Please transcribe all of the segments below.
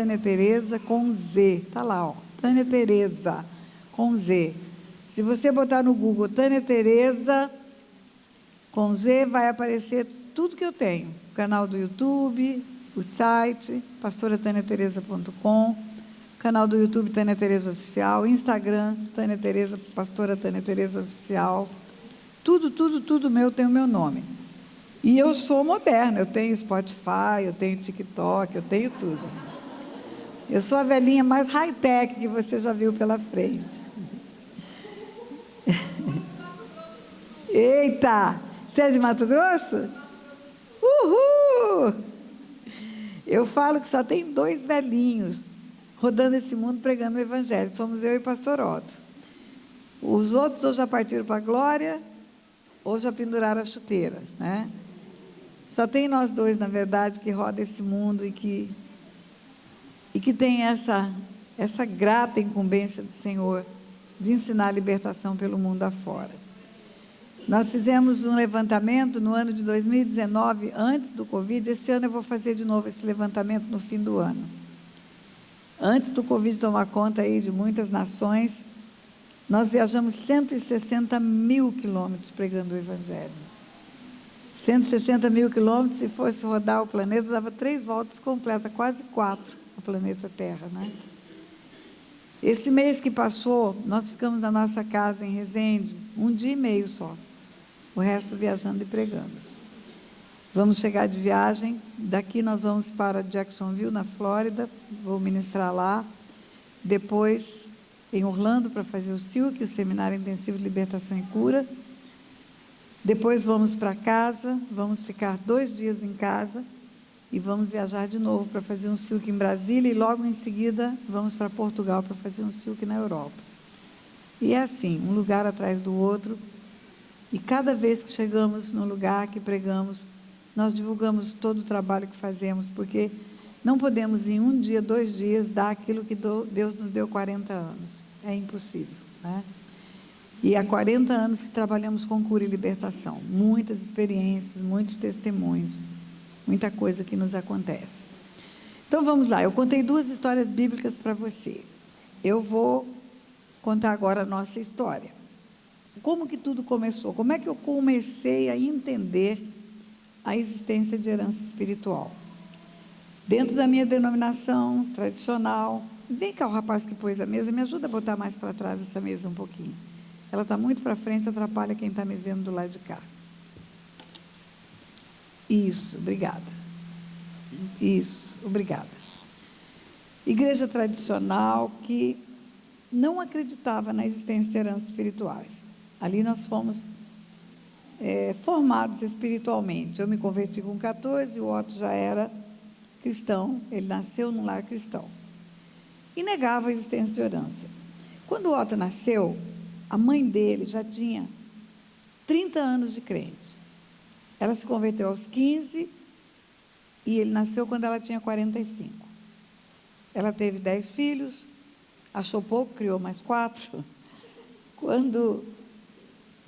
Tânia Tereza com Z. Está lá, ó. Tânia Tereza com Z. Se você botar no Google Tânia Tereza com Z, vai aparecer tudo que eu tenho. O canal do YouTube, o site, pastorataniatereza.com, canal do YouTube Tânia Tereza Oficial, Instagram, Tânia Tereza, pastora Tânia Tereza Oficial. Tudo meu tem o meu nome. E eu sou moderna, eu tenho Spotify, eu tenho TikTok, eu tenho tudo. Eu sou a velhinha mais high-tech que você já viu pela frente. Eita! Você é de Mato Grosso? Uhul! Eu falo que só tem 2 velhinhos rodando esse mundo pregando o Evangelho. Somos eu e o pastor Otto. Os outros ou já partiram para a glória, ou já penduraram a chuteira, né? Só tem nós 2, na verdade, que roda esse mundo e que tem essa grata incumbência do Senhor de ensinar a libertação pelo mundo afora. Nós fizemos um levantamento no ano de 2019, antes do Covid. Esse ano eu vou fazer de novo esse levantamento no fim do ano. Antes do Covid tomar conta aí de muitas nações, nós viajamos 160 mil quilômetros pregando o Evangelho. 160 mil quilômetros, se fosse rodar o planeta, dava 3 voltas completas, quase 4, o planeta Terra, né? Esse mês que passou, nós ficamos na nossa casa em Resende, 1 dia e meio só. O resto viajando e pregando. Vamos chegar de viagem, daqui nós vamos para Jacksonville, na Flórida, vou ministrar lá. Depois, em Orlando, para fazer o SILC, o Seminário Intensivo de Libertação e Cura. Depois vamos para casa, vamos ficar 2 dias em casa e vamos viajar de novo para fazer um SILC em Brasília e logo em seguida vamos para Portugal para fazer um SILC na Europa. E é assim, um lugar atrás do outro. E cada vez que chegamos no lugar que pregamos, nós divulgamos todo o trabalho que fazemos, porque não podemos em 1 dia, 2 dias, dar aquilo que Deus nos deu 40 anos. É impossível, né? E há 40 anos que trabalhamos com cura e libertação. Muitas experiências, muitos testemunhos, muita coisa que nos acontece. Então vamos lá, eu contei 2 histórias bíblicas para você. Eu vou contar agora a nossa história. Como que tudo começou? Como é que eu comecei a entender a existência de herança espiritual? Dentro da minha denominação tradicional. Vem cá o rapaz que pôs a mesa, me ajuda a botar mais para trás essa mesa um pouquinho. Ela está muito para frente, atrapalha quem está me vendo do lado de cá. Isso, obrigada. Isso, obrigada. Igreja tradicional que não acreditava na existência de heranças espirituais. Ali nós fomos formados espiritualmente. Eu me converti com 14, o Otto já era cristão, ele nasceu num lar cristão. E negava a existência de herança. Quando o Otto nasceu, a mãe dele já tinha 30 anos de crente. Ela se converteu aos 15 e ele nasceu quando ela tinha 45. Ela teve 10 filhos, achou pouco, criou mais 4.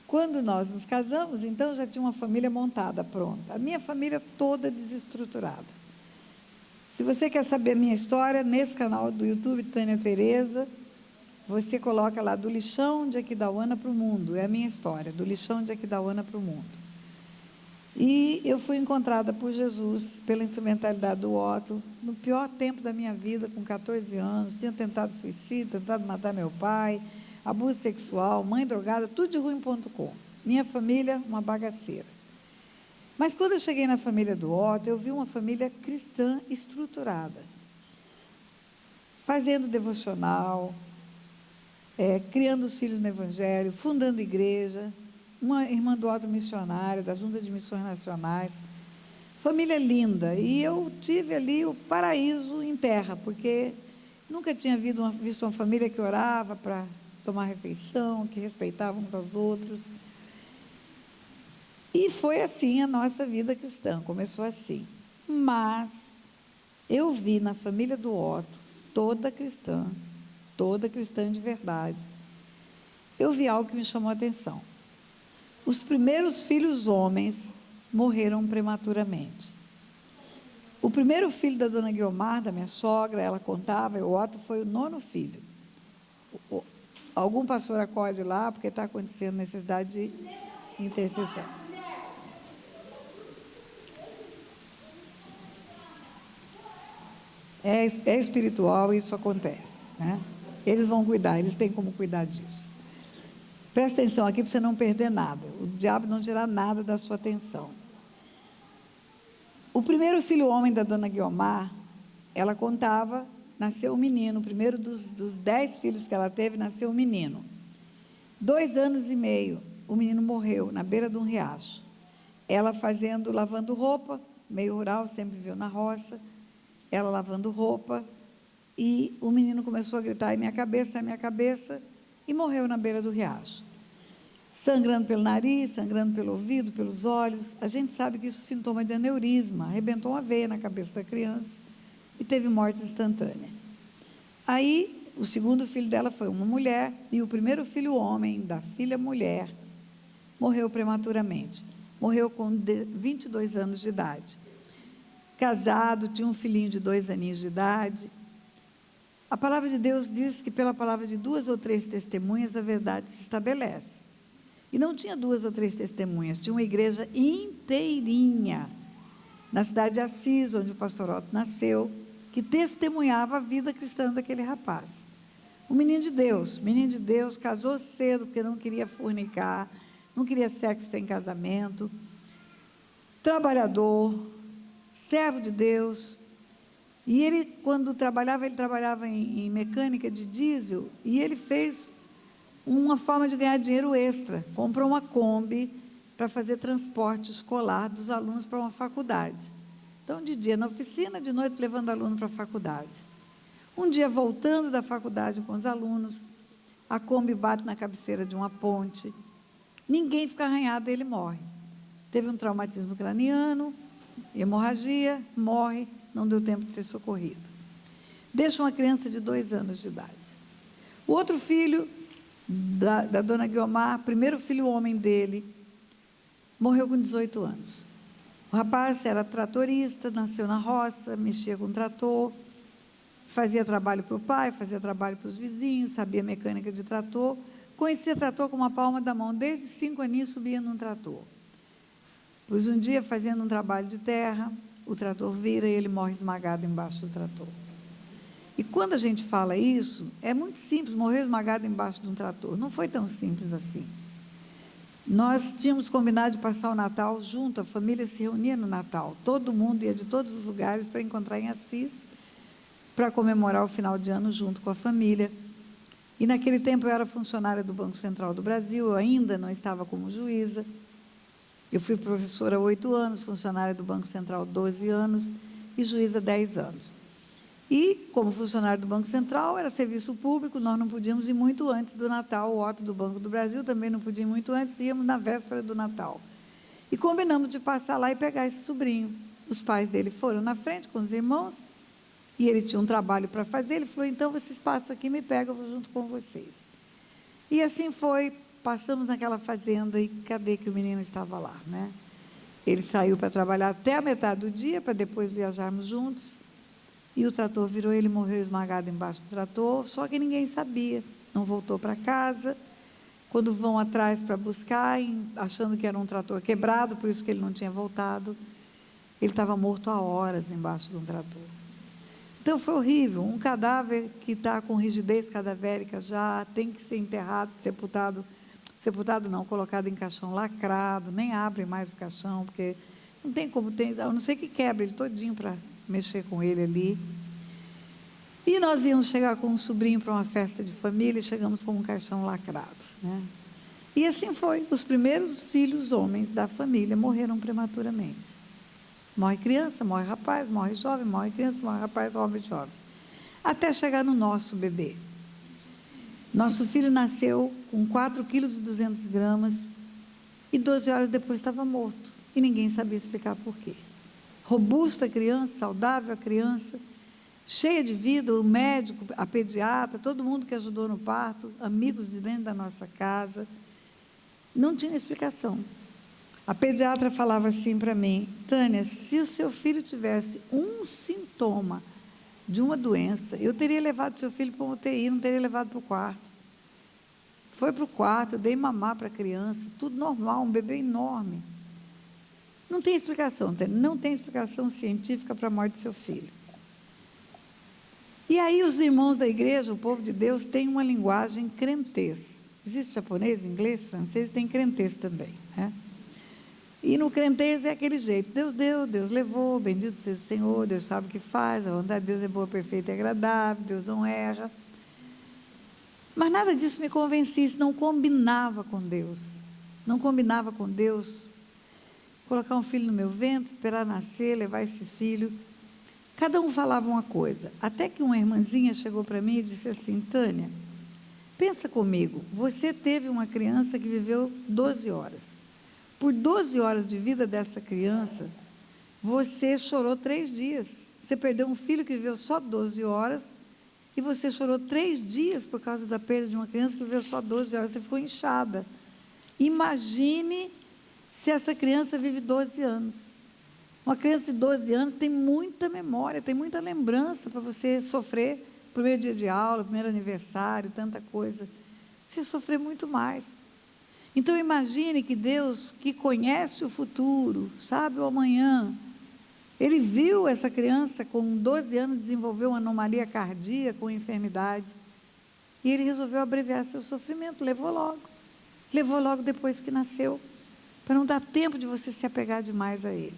Quando nós nos casamos, então já tinha uma família montada, pronta. A minha família toda desestruturada. Se você quer saber a minha história, nesse canal do YouTube, Tânia Tereza, você coloca lá, do lixão de Aquidauana para o mundo. É a minha história, do lixão de Aquidauana para o mundo. E eu fui encontrada por Jesus, pela instrumentalidade do Otto, no pior tempo da minha vida, com 14 anos, tinha tentado suicídio, tentado matar meu pai, abuso sexual, mãe drogada, tudo de ruim.com. Minha família, uma bagaceira. Mas quando eu cheguei na família do Otto, eu vi uma família cristã estruturada, fazendo devocional, criando os filhos no Evangelho, fundando igreja, uma irmã do Otto missionária, da Junta de Missões Nacionais, família linda. E eu tive ali o paraíso em terra, porque nunca tinha visto uma família que orava para tomar refeição, que respeitava uns aos outros. E foi assim a nossa vida cristã, começou assim. Mas eu vi na família do Otto, toda cristã de verdade, eu vi algo que me chamou a atenção. Os primeiros filhos homens morreram prematuramente. O primeiro filho da dona Guiomar, da minha sogra, ela contava, o Otto foi o 9º filho. Algum pastor acorde lá, porque está acontecendo necessidade de intercessão. É espiritual, isso acontece, né? Eles vão cuidar, eles têm como cuidar disso. Presta atenção aqui para você não perder nada. O diabo não tirar nada da sua atenção. O primeiro filho homem da dona Guiomar, ela contava, nasceu um menino. O primeiro dos 10 filhos que ela teve, nasceu um menino. 2 anos e meio, o menino morreu na beira de um riacho. Ela lavando roupa, meio rural, sempre viveu na roça. Ela lavando roupa, e o menino começou a gritar: é minha cabeça, e morreu na beira do riacho. Sangrando pelo nariz, sangrando pelo ouvido, pelos olhos. A gente sabe que isso é sintoma de aneurisma, arrebentou uma veia na cabeça da criança e teve morte instantânea. Aí, o segundo filho dela foi uma mulher, e o primeiro filho homem da filha mulher morreu prematuramente. Morreu com 22 anos de idade. Casado, tinha um filhinho de 2 aninhos de idade. A palavra de Deus diz que pela palavra de 2 ou 3 testemunhas a verdade se estabelece. E não tinha 2 ou 3 testemunhas, tinha uma igreja inteirinha na cidade de Assis, onde o pastor Otto nasceu, que testemunhava a vida cristã daquele rapaz. Um menino de Deus, casou cedo porque não queria fornicar, não queria sexo sem casamento, trabalhador, servo de Deus. E ele, quando trabalhava, em mecânica de diesel, e ele fez uma forma de ganhar dinheiro extra. Comprou uma Kombi para fazer transporte escolar dos alunos para uma faculdade. Então, de dia na oficina, de noite levando aluno para a faculdade. Um dia, voltando da faculdade com os alunos, a Kombi bate na cabeceira de uma ponte. Ninguém fica arranhado, ele morre. Teve um traumatismo craniano, hemorragia, morre, não deu tempo de ser socorrido. Deixa uma criança de 2 anos de idade. O outro filho da dona Guiomar, primeiro filho homem dele, morreu com 18 anos. O rapaz era tratorista, nasceu na roça, mexia com trator, fazia trabalho para o pai, fazia trabalho para os vizinhos, sabia mecânica de trator, conhecia trator com uma palma da mão, desde 5 aninhos subia num trator. Pois um dia, fazendo um trabalho de terra, o trator vira e ele morre esmagado embaixo do trator. E quando a gente fala isso, é muito simples, morrer esmagado embaixo de um trator. Não foi tão simples assim. Nós tínhamos combinado de passar o Natal junto, a família se reunia no Natal. Todo mundo ia de todos os lugares para encontrar em Assis, para comemorar o final de ano junto com a família. E naquele tempo eu era funcionária do Banco Central do Brasil, eu ainda não estava como juíza. Eu fui professora há 8 anos, funcionária do Banco Central 12 anos e juíza 10 anos. E, como funcionário do Banco Central, era serviço público, nós não podíamos ir muito antes do Natal. O Otto do Banco do Brasil também não podia ir muito antes, íamos na véspera do Natal. E combinamos de passar lá e pegar esse sobrinho. Os pais dele foram na frente com os irmãos, e ele tinha um trabalho para fazer. Ele falou: então vocês passam aqui, me pegam, eu vou junto com vocês. E assim foi, passamos naquela fazenda, e cadê que o menino estava lá, né? Ele saiu para trabalhar até a metade do dia, para depois viajarmos juntos. E o trator virou, ele morreu esmagado embaixo do trator, só que ninguém sabia, não voltou para casa. Quando vão atrás para buscar, achando que era um trator quebrado, por isso que ele não tinha voltado, ele estava morto há horas embaixo de um trator. Então foi horrível, um cadáver que está com rigidez cadavérica já tem que ser enterrado, sepultado não, colocado em caixão lacrado, nem abre mais o caixão, porque não tem como, a não ser que quebre ele todinho para mexer com ele ali. E nós íamos chegar com um sobrinho para uma festa de família e chegamos com um caixão lacrado, né? E assim foi, os primeiros filhos homens da família morreram prematuramente. Morre criança, morre rapaz, morre jovem, morre criança, morre rapaz, morre jovem. Até chegar no nosso bebê. Nosso filho nasceu com 4,2 kg e 12 horas depois estava morto. E ninguém sabia explicar por quê. Robusta a criança, saudável a criança, cheia de vida, o médico, a pediatra, todo mundo que ajudou no parto, amigos de dentro da nossa casa. Não tinha explicação. A pediatra falava assim para mim: Tânia, se o seu filho tivesse um sintoma de uma doença, eu teria levado seu filho para uma UTI, não teria levado para o quarto. Foi para o quarto, eu dei mamar para a criança, tudo normal, um bebê enorme. Não tem explicação, Tânia, não tem explicação científica para a morte do seu filho. E aí os irmãos da igreja, o povo de Deus, tem uma linguagem crentez. Existe japonês, inglês, francês, tem crentez também, né? E no crentez é aquele jeito: Deus deu, Deus levou, bendito seja o Senhor, Deus sabe o que faz, a vontade de Deus é boa, perfeita e agradável, Deus não erra. Mas nada disso me convencia, isso não combinava com Deus. Não combinava com Deus colocar um filho no meu ventre, esperar nascer, levar esse filho. Cada um falava uma coisa, até que uma irmãzinha chegou para mim e disse assim: Tânia, pensa comigo, você teve uma criança que viveu 12 horas. Por 12 horas de vida dessa criança, você chorou 3 dias. Você perdeu um filho que viveu só 12 horas e você chorou 3 dias por causa da perda de uma criança que viveu só 12 horas. Você ficou inchada. Imagine se essa criança vive 12 anos. Uma criança de 12 anos tem muita memória, tem muita lembrança para você sofrer. Primeiro dia de aula, primeiro aniversário, tanta coisa. Você sofrer muito mais. Então imagine que Deus, que conhece o futuro, sabe o amanhã, Ele viu essa criança com 12 anos desenvolver uma anomalia cardíaca, com enfermidade, e Ele resolveu abreviar seu sofrimento, levou logo depois que nasceu, para não dar tempo de você se apegar demais a Ele.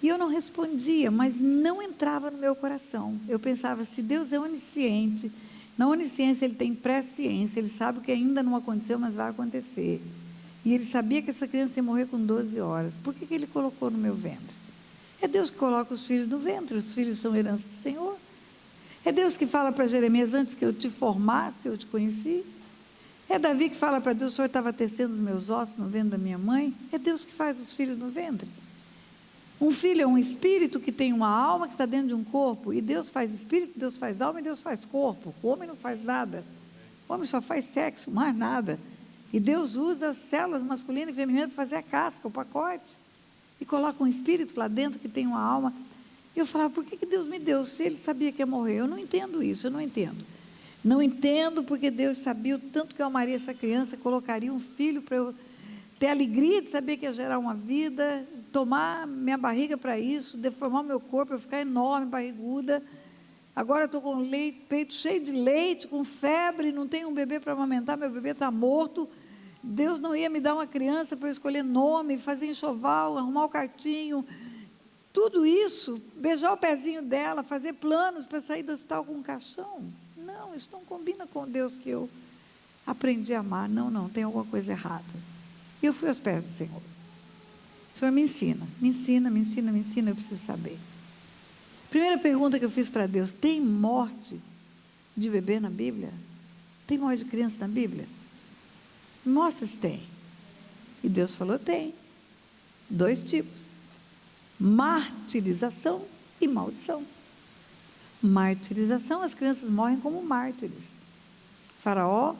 E eu não respondia, mas não entrava no meu coração. Eu pensava: se Deus é onisciente, na onisciência Ele tem presciência, Ele sabe o que ainda não aconteceu, mas vai acontecer. E Ele sabia que essa criança ia morrer com 12 horas. Por que Ele colocou no meu ventre? É Deus que coloca os filhos no ventre, os filhos são herança do Senhor. É Deus que fala para Jeremias: antes que eu te formasse, eu te conheci. É Davi que fala para Deus: o Senhor estava tecendo os meus ossos no ventre da minha mãe. É Deus que faz os filhos no ventre. Um filho é um espírito que tem uma alma que está dentro de um corpo, e Deus faz espírito, Deus faz alma e Deus faz corpo. O homem não faz nada, o homem só faz sexo, mais nada. E Deus usa as células masculinas e femininas para fazer a casca, o pacote, e coloca um espírito lá dentro que tem uma alma. E eu falava: por que Deus me deu, se Ele sabia que ia morrer? Eu não entendo isso, eu não entendo. Não entendo porque Deus sabia o tanto que eu amaria essa criança, colocaria um filho para eu ter a alegria de saber que ia gerar uma vida, tomar minha barriga para isso, deformar o meu corpo, eu ficar enorme, barriguda. Agora eu estou com leite, peito cheio de leite, com febre, não tenho um bebê para amamentar, meu bebê está morto. Deus não ia me dar uma criança para eu escolher nome, fazer enxoval, arrumar o quartinho, tudo isso, beijar o pezinho dela, fazer planos para sair do hospital com um caixão. Não, isso não combina com o Deus que eu aprendi a amar. Não, tem alguma coisa errada. E eu fui aos pés do Senhor. O Senhor me ensina, eu preciso saber. Primeira pergunta que eu fiz para Deus: tem morte de bebê na Bíblia? Tem morte de criança na Bíblia? Me mostra se tem. E Deus falou: tem. 2 tipos: martirização e maldição. Martirização, as crianças morrem como mártires. Faraó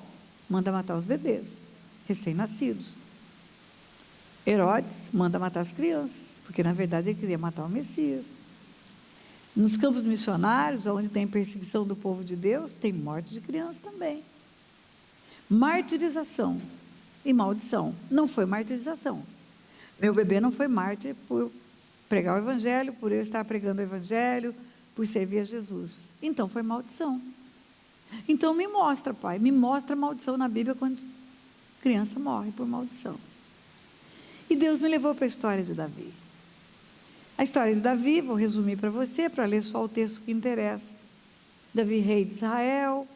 manda matar os bebês recém-nascidos. Herodes manda matar as crianças, porque na verdade ele queria matar o Messias. Nos campos missionários, onde tem perseguição do povo de Deus, tem morte de criança também. Martirização e maldição. Não foi martirização. Meu bebê não foi mártir por pregar o Evangelho, por eu estar pregando o Evangelho, por servir a Jesus. Então foi maldição. Então me mostra, Pai, me mostra a maldição na Bíblia quando criança morre por maldição. E Deus me levou para a história de Davi. A história de Davi, vou resumir para você, para ler só o texto que interessa. Davi, rei de Israel,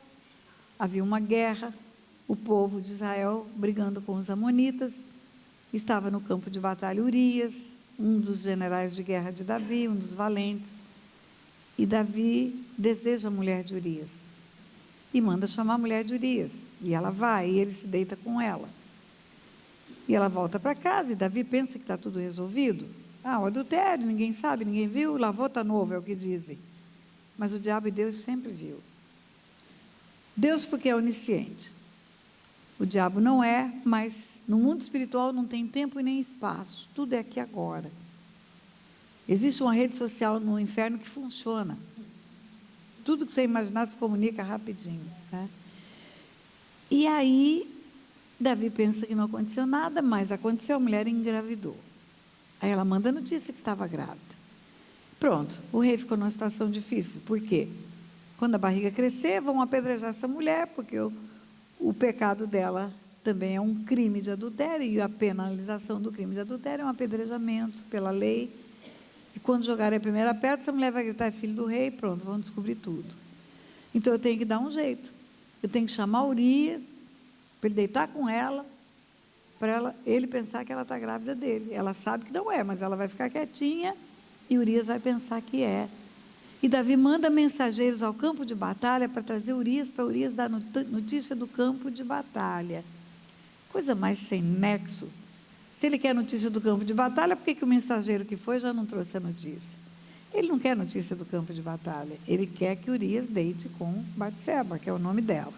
havia uma guerra, o povo de Israel brigando com os amonitas, estava no campo de batalha Urias, um dos generais de guerra de Davi, um dos valentes, e Davi deseja a mulher de Urias, e manda chamar a mulher de Urias, e ela vai, e ele se deita com ela. E ela volta para casa, e Davi pensa que está tudo resolvido. O adultério, ninguém sabe, ninguém viu, lavou, está novo, é o que dizem. Mas o diabo e Deus sempre viu. Deus, porque é onisciente. O diabo não é, mas no mundo espiritual não tem tempo e nem espaço. Tudo é aqui agora. Existe uma rede social no inferno que funciona. Tudo que você imaginar se comunica rapidinho, né? E aí, Davi pensa que não aconteceu nada, mas aconteceu, a mulher engravidou. Aí ela manda a notícia que estava grávida. Pronto, o rei ficou numa situação difícil. Por quê? Quando a barriga crescer, vão apedrejar essa mulher, porque o pecado dela também é um crime de adultério, e a penalização do crime de adultério é um apedrejamento pela lei. E quando jogarem a primeira pedra, essa mulher vai gritar: é filho do rei, pronto, vão descobrir tudo. Então eu tenho que dar um jeito. Eu tenho que chamar Urias, para ele deitar com ela, para ele pensar que ela está grávida dele. Ela sabe que não é, mas ela vai ficar quietinha e Urias vai pensar que é. E Davi manda mensageiros ao campo de batalha para trazer Urias, para Urias dar notícia do campo de batalha. Coisa mais sem nexo. Se ele quer notícia do campo de batalha, por que o mensageiro que foi já não trouxe a notícia? Ele não quer notícia do campo de batalha, ele quer que Urias deite com Batseba, que é o nome dela.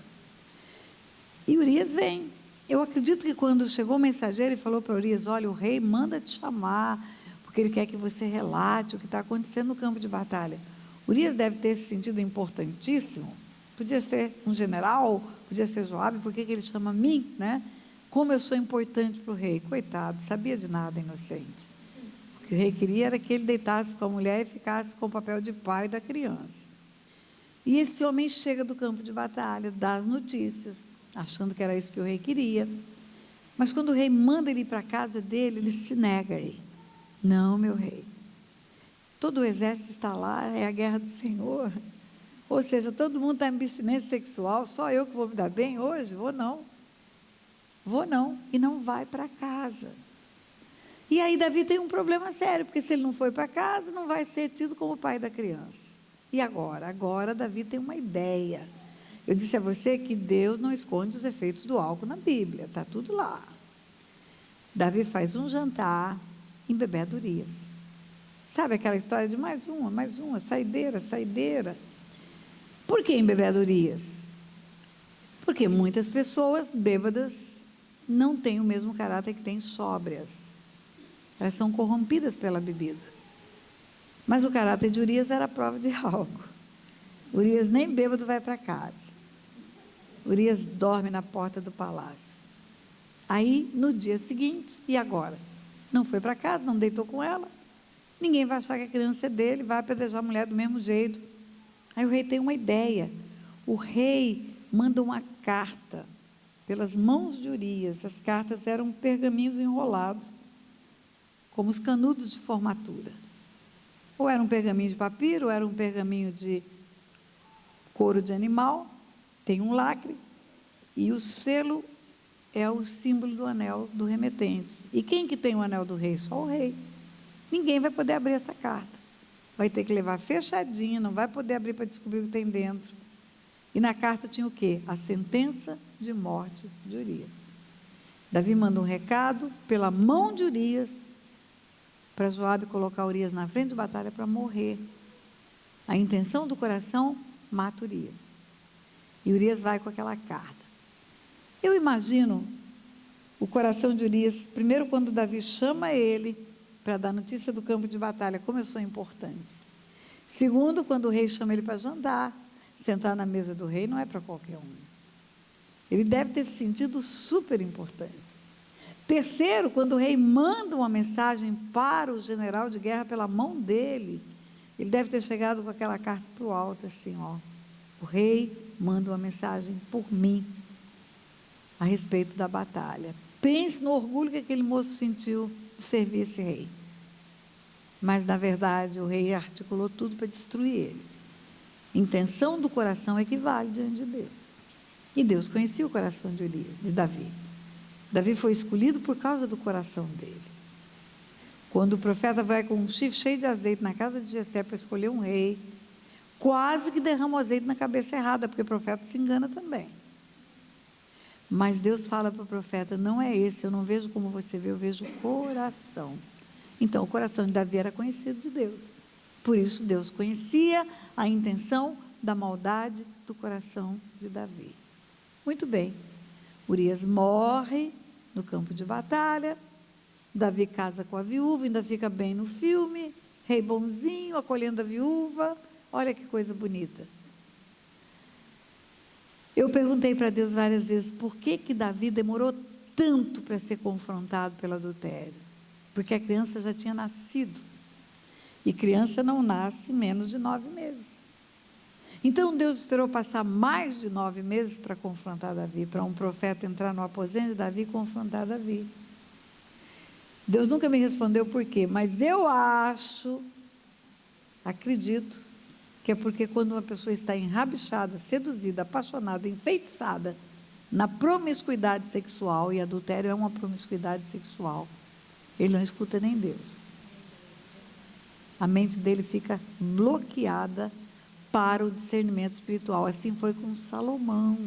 E Urias vem. Eu acredito que quando chegou o mensageiro e falou para Urias: olha, o rei manda te chamar, porque ele quer que você relate o que está acontecendo no campo de batalha. Urias deve ter se sentido importantíssimo. Podia ser um general, podia ser Joabe, por que ele chama a mim, né? Como eu sou importante para o rei. Coitado, sabia de nada, inocente. O que o rei queria era que ele deitasse com a mulher e ficasse com o papel de pai da criança. E esse homem chega do campo de batalha, dá as notícias, achando que era isso que o rei queria. Mas quando o rei manda ele ir para a casa dele, ele se nega aí. Não, meu rei. Todo o exército está lá, é a guerra do Senhor. Ou seja, todo mundo está em abstinência sexual, só eu que vou me dar bem hoje? Vou não. Vou não. E não vai para casa. E aí Davi tem um problema sério, porque se ele não foi para casa, não vai ser tido como pai da criança. E agora? Agora Davi tem uma ideia. Eu disse a você que Deus não esconde os efeitos do álcool na Bíblia, está tudo lá. Davi faz um jantar em bebedorias. Sabe aquela história de mais uma, saideira, saideira. Por que em bebedorias? Porque muitas pessoas bêbadas não têm o mesmo caráter que têm sóbrias. Elas são corrompidas pela bebida. Mas o caráter de Urias era a prova de álcool. Urias nem bêbado vai para casa. Urias dorme na porta do palácio. Aí, no dia seguinte, e agora? Não foi para casa, não deitou com ela. Ninguém vai achar que a criança é dele, vai apedrejar a mulher do mesmo jeito. Aí o rei tem uma ideia. O rei manda uma carta pelas mãos de Urias. As cartas eram pergaminhos enrolados, como os canudos de formatura. Ou era um pergaminho de papiro, ou era um pergaminho de couro de animal, tem um lacre, e o selo é o símbolo do anel do remetente. E quem que tem o anel do rei? Só o rei. Ninguém vai poder abrir essa carta. Vai ter que levar fechadinha, não vai poder abrir para descobrir o que tem dentro. E na carta tinha o quê? A sentença de morte de Urias. Davi manda um recado pela mão de Urias, para Joabe colocar Urias na frente de batalha para morrer. A intenção do coração mata Urias. E Urias vai com aquela carta. Eu imagino o coração de Urias, primeiro quando Davi chama ele para dar notícia do campo de batalha, como eu sou importante. Segundo, quando o rei chama ele para jantar, sentar na mesa do rei não é para qualquer um. Ele deve ter se sentido super importante. Terceiro, quando o rei manda uma mensagem para o general de guerra pela mão dele, ele deve ter chegado com aquela carta para o alto, assim, ó. O rei manda uma mensagem por mim, a respeito da batalha. Pense no orgulho que aquele moço sentiu de servir esse rei. Mas, na verdade, o rei articulou tudo para destruir ele. Intenção do coração equivale diante de Deus. E Deus conhecia o coração de Davi. Davi foi escolhido por causa do coração dele. Quando o profeta vai com um chifre cheio de azeite na casa de Jessé para escolher um rei, quase que derrama o azeite na cabeça errada, porque o profeta se engana também. Mas Deus fala para o profeta: não é esse, eu não vejo como você vê, eu vejo o coração. Então, o coração de Davi era conhecido de Deus. Por isso, Deus conhecia a intenção da maldade do coração de Davi. Muito bem. Urias morre no campo de batalha, Davi casa com a viúva, ainda fica bem no filme, rei bonzinho, acolhendo a viúva, olha que coisa bonita. Eu perguntei para Deus várias vezes, por que Davi demorou tanto para ser confrontado pelo adultério? Porque a criança já tinha nascido, e criança não nasce menos de 9 meses. Então Deus esperou passar mais de 9 meses para confrontar Davi, para um profeta entrar no aposento de Davi e confrontar Davi. Deus nunca me respondeu por quê, mas eu acredito, que é porque quando uma pessoa está enrabixada, seduzida, apaixonada, enfeitiçada na promiscuidade sexual, e adultério é uma promiscuidade sexual, ele não escuta nem Deus. A mente dele fica bloqueada para o discernimento espiritual. Assim foi com Salomão.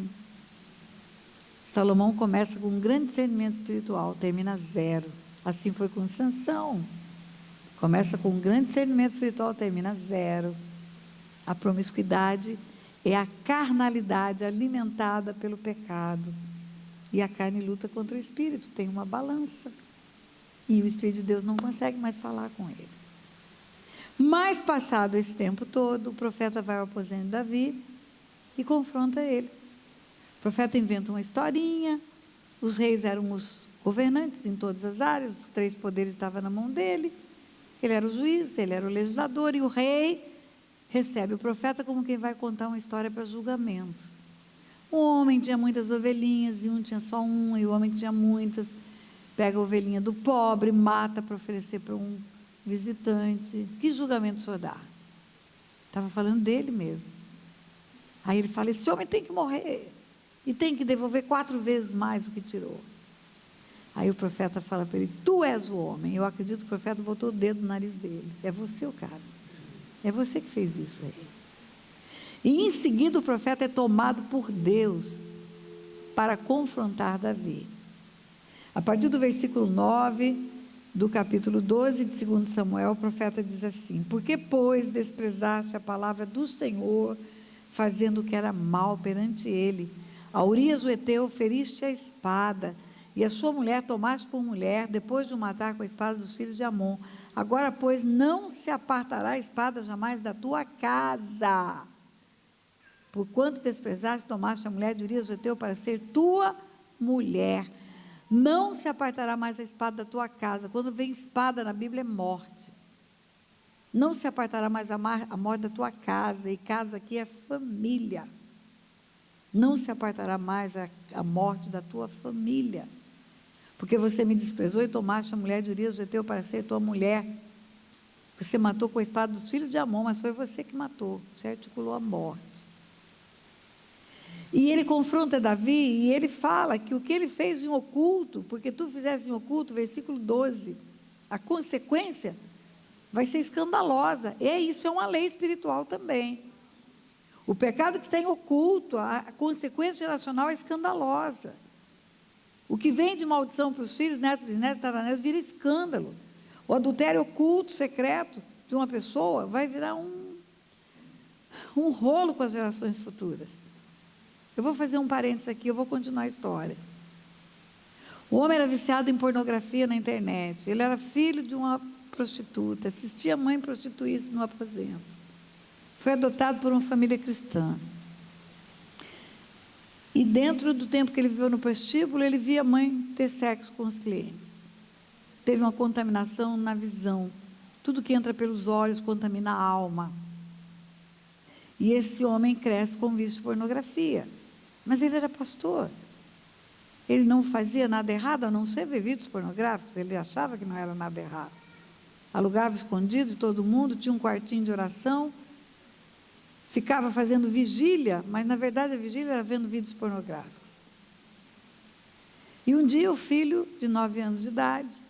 Salomão começa com um grande discernimento espiritual, termina 0. Assim foi com Sansão. Começa com um grande discernimento espiritual, termina 0. A promiscuidade é a carnalidade alimentada pelo pecado. E a carne luta contra o espírito, tem uma balança. E o Espírito de Deus não consegue mais falar com ele. Mas passado esse tempo todo, o profeta vai ao aposento de Davi e confronta ele. O profeta inventa uma historinha, os reis eram os governantes em todas as áreas, os 3 poderes estavam na mão dele, ele era o juiz, ele era o legislador, e o rei recebe o profeta como quem vai contar uma história para julgamento. O homem tinha muitas ovelhinhas, e um tinha só uma, e o homem que tinha muitas, pega a ovelhinha do pobre, mata para oferecer para um visitante. Que julgamento o senhor dá? Estava falando dele mesmo. Aí ele fala, esse homem tem que morrer, e tem que devolver 4 vezes mais o que tirou. Aí o profeta fala para ele, tu és o homem. Eu acredito que o profeta botou o dedo no nariz dele. É você o cara. É você que fez isso aí. E em seguida o profeta é tomado por Deus para confrontar Davi. A partir do versículo 9 do capítulo 12 de 2 Samuel, o profeta diz assim, porque, pois, desprezaste a palavra do Senhor, fazendo o que era mal perante ele. A Urias o Heteu feriste a espada, e a sua mulher tomaste por mulher, depois de o matar com a espada dos filhos de Amon. Agora, pois, não se apartará a espada jamais da tua casa. Porquanto desprezaste, tomaste a mulher de Urias o Heteu para ser tua mulher. Não se apartará mais a espada da tua casa. Quando vem espada na Bíblia é morte. Não se apartará mais a morte da tua casa, e casa aqui é família. Não se apartará mais a morte da tua família. Porque você me desprezou e tomaste a mulher de Urias o Heteu para ser tua mulher. Você matou com a espada dos filhos de Amon, mas foi você que matou. Você articulou a morte. E ele confronta Davi, e ele fala que o que ele fez em oculto, porque tu fizeste em oculto, versículo 12, a consequência vai ser escandalosa. Isso é uma lei espiritual também. O pecado que está em oculto, a consequência geracional é escandalosa. O que vem de maldição para os filhos, netos, bisnetos, tataranetos, vira escândalo. O adultério oculto, secreto de uma pessoa vai virar um rolo com as gerações futuras. Eu vou fazer um parênteses aqui, eu vou continuar a história. O homem era viciado em pornografia na internet. Ele era filho de uma prostituta, assistia a mãe prostituir-se no aposento. Foi adotado por uma família cristã. E dentro do tempo que ele viveu no prostíbulo, ele via a mãe ter sexo com os clientes. Teve uma contaminação na visão. Tudo que entra pelos olhos contamina a alma. E esse homem cresce com vício de pornografia. Mas ele era pastor. Ele não fazia nada errado, a não ser ver vídeos pornográficos. Ele achava que não era nada errado. Alugava escondido de todo mundo, tinha um quartinho de oração, ficava fazendo vigília, mas na verdade a vigília era vendo vídeos pornográficos. E um dia o filho, de 9 anos de idade,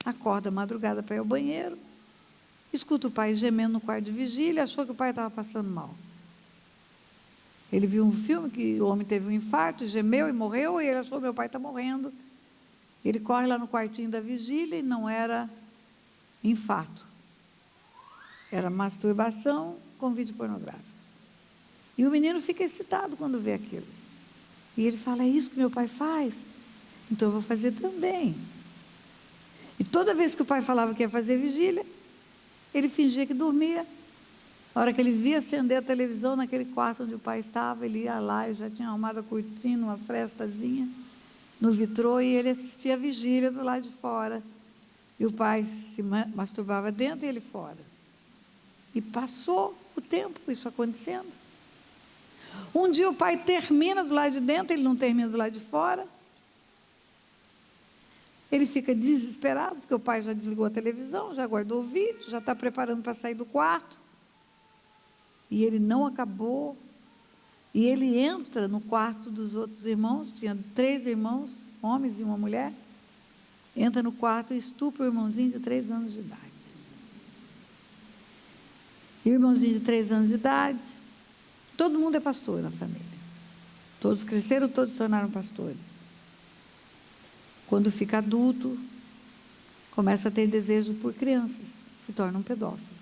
acorda à madrugada para ir ao banheiro, escuta o pai gemendo no quarto de vigília, achou que o pai estava passando mal. Ele viu um filme que o homem teve um infarto, gemeu e morreu, e ele achou que meu pai está morrendo. Ele corre lá no quartinho da vigília e não era infarto. Era masturbação com vídeo pornográfico. E o menino fica excitado quando vê aquilo. E ele fala: é isso que meu pai faz? Então eu vou fazer também. E toda vez que o pai falava que ia fazer vigília, ele fingia que dormia. A hora que ele via acender a televisão naquele quarto onde o pai estava, ele ia lá e já tinha arrumado a cortina, uma frestazinha no vitrô, e ele assistia a vigília do lado de fora. E o pai se masturbava dentro e ele fora. E passou o tempo isso acontecendo. Um dia o pai termina do lado de dentro, ele não termina do lado de fora. Ele fica desesperado, porque o pai já desligou a televisão, já guardou o vídeo, já está preparando para sair do quarto. E ele não acabou. E ele entra no quarto dos outros irmãos, tinha 3 irmãos, homens e uma mulher. Entra no quarto e estupra o irmãozinho de 3 anos de idade. E o irmãozinho de 3 anos de idade, todo mundo é pastor na família. Todos cresceram, todos se tornaram pastores. Quando fica adulto, começa a ter desejo por crianças, se torna um pedófilo.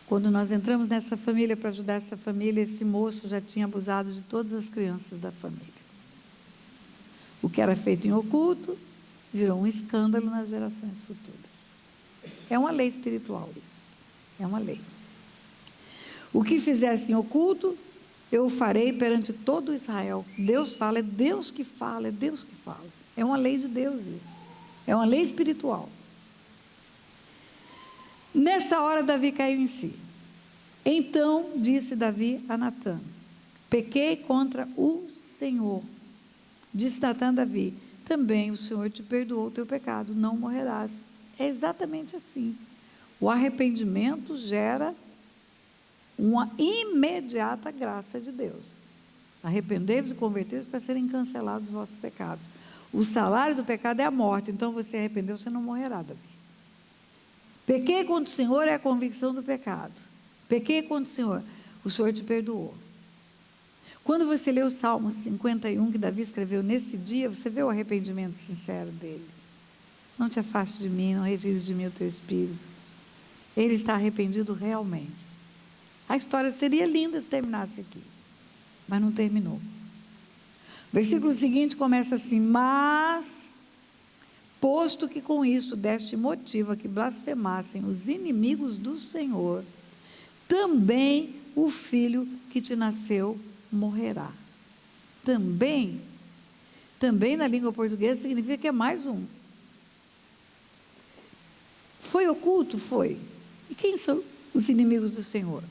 Quando nós entramos nessa família para ajudar essa família, esse moço já tinha abusado de todas as crianças da família. O que era feito em oculto virou um escândalo nas gerações futuras. É uma lei espiritual isso. É uma lei. O que fizesse em oculto, eu o farei perante todo Israel. Deus fala, é Deus que fala, é Deus que fala. É uma lei de Deus isso. É uma lei espiritual. Nessa hora Davi caiu em si. Então disse Davi a Natã: pequei contra o Senhor. Disse Natã a Davi: também o Senhor te perdoou o teu pecado, não morrerás. É exatamente assim. O arrependimento gera uma imediata graça de Deus. Arrependei-vos e convertei-vos para serem cancelados os vossos pecados. O salário do pecado é a morte, então você arrependeu, você não morrerá, Davi. Pequei contra o Senhor é a convicção do pecado. Pequei contra o Senhor te perdoou. Quando você lê o Salmo 51, que Davi escreveu nesse dia, você vê o arrependimento sincero dele. Não te afaste de mim, não retires de mim o teu espírito. Ele está arrependido realmente. A história seria linda se terminasse aqui, mas não terminou. O versículo seguinte começa assim: mas, posto que com isto deste motivo a que blasfemassem os inimigos do Senhor, também o filho que te nasceu morrerá. Também na língua portuguesa significa que é mais um. Foi oculto? Foi. E quem são os inimigos do Senhor?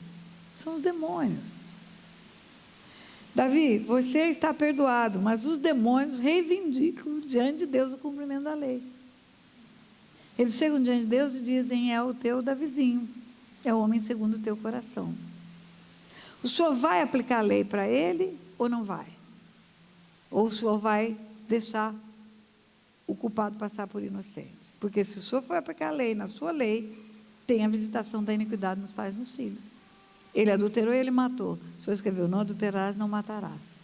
São os demônios. Davi, você está perdoado, mas os demônios reivindicam diante de Deus o cumprimento da lei. Eles chegam diante de Deus e dizem: é o teu Davizinho, é o homem segundo o teu coração. O senhor vai aplicar a lei para ele ou não vai? Ou o senhor vai deixar o culpado passar por inocente? Porque se o senhor for aplicar a lei, na sua lei, tem a visitação da iniquidade nos pais e nos filhos. Ele adulterou e ele matou. O senhor escreveu: não adulterarás, não matarás.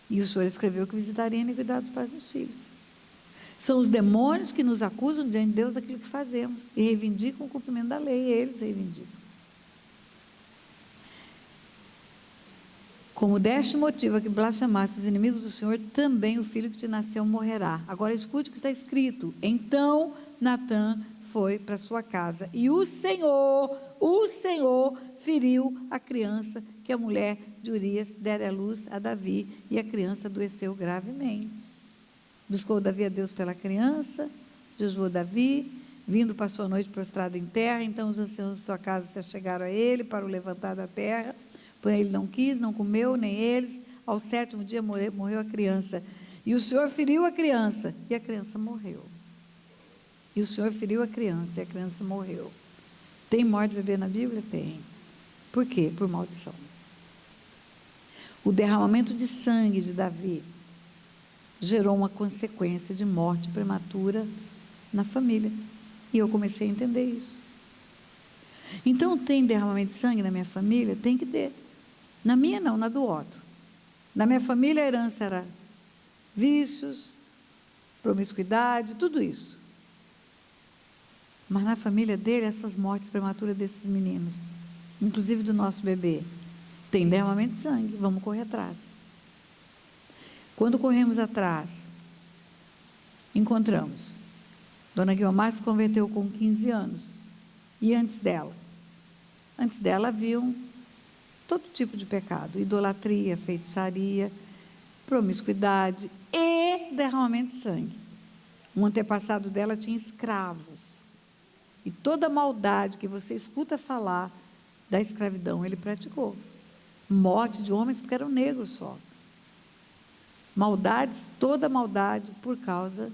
E o senhor escreveu que visitaria a iniquidade dos pais e dos filhos. São os demônios que nos acusam diante de Deus daquilo que fazemos e reivindicam o cumprimento da lei, e eles reivindicam. Como deste motivo a que blasfemaste os inimigos do Senhor, também o filho que te nasceu morrerá. Agora escute o que está escrito: então Natã foi para sua casa, e o Senhor feriu a criança que a mulher de Urias dera à luz a Davi, e a criança adoeceu gravemente. Buscou Davi a Deus pela criança, jejuou Davi, vindo passou a noite prostrado em terra. Então os anciãos de sua casa se achegaram a ele para o levantar da terra, porém ele não quis, não comeu, nem eles. Ao 7º dia morreu a criança, e o Senhor feriu a criança, e a criança morreu. E o Senhor feriu a criança, e a criança morreu. Tem morte de bebê na Bíblia? Tem. Por quê? Por maldição. O derramamento de sangue de Davi gerou uma consequência de morte prematura na família. E eu comecei a entender isso. Então, tem derramamento de sangue na minha família? Tem que ter. Na minha não, na do Otto. Na minha família a herança era vícios, promiscuidade, tudo isso. Mas na família dele, essas mortes prematuras desses meninos, inclusive do nosso bebê, Tem derramamento de sangue, vamos correr atrás. Quando corremos atrás, encontramos. Dona Guiomar se converteu com 15 anos. E antes dela? Antes dela haviam todo tipo de pecado: idolatria, feitiçaria, promiscuidade e derramamento de sangue. Um antepassado dela tinha escravos. E toda maldade que você escuta falar da escravidão, ele praticou. Morte de homens porque eram negros só. Maldades, toda maldade por causa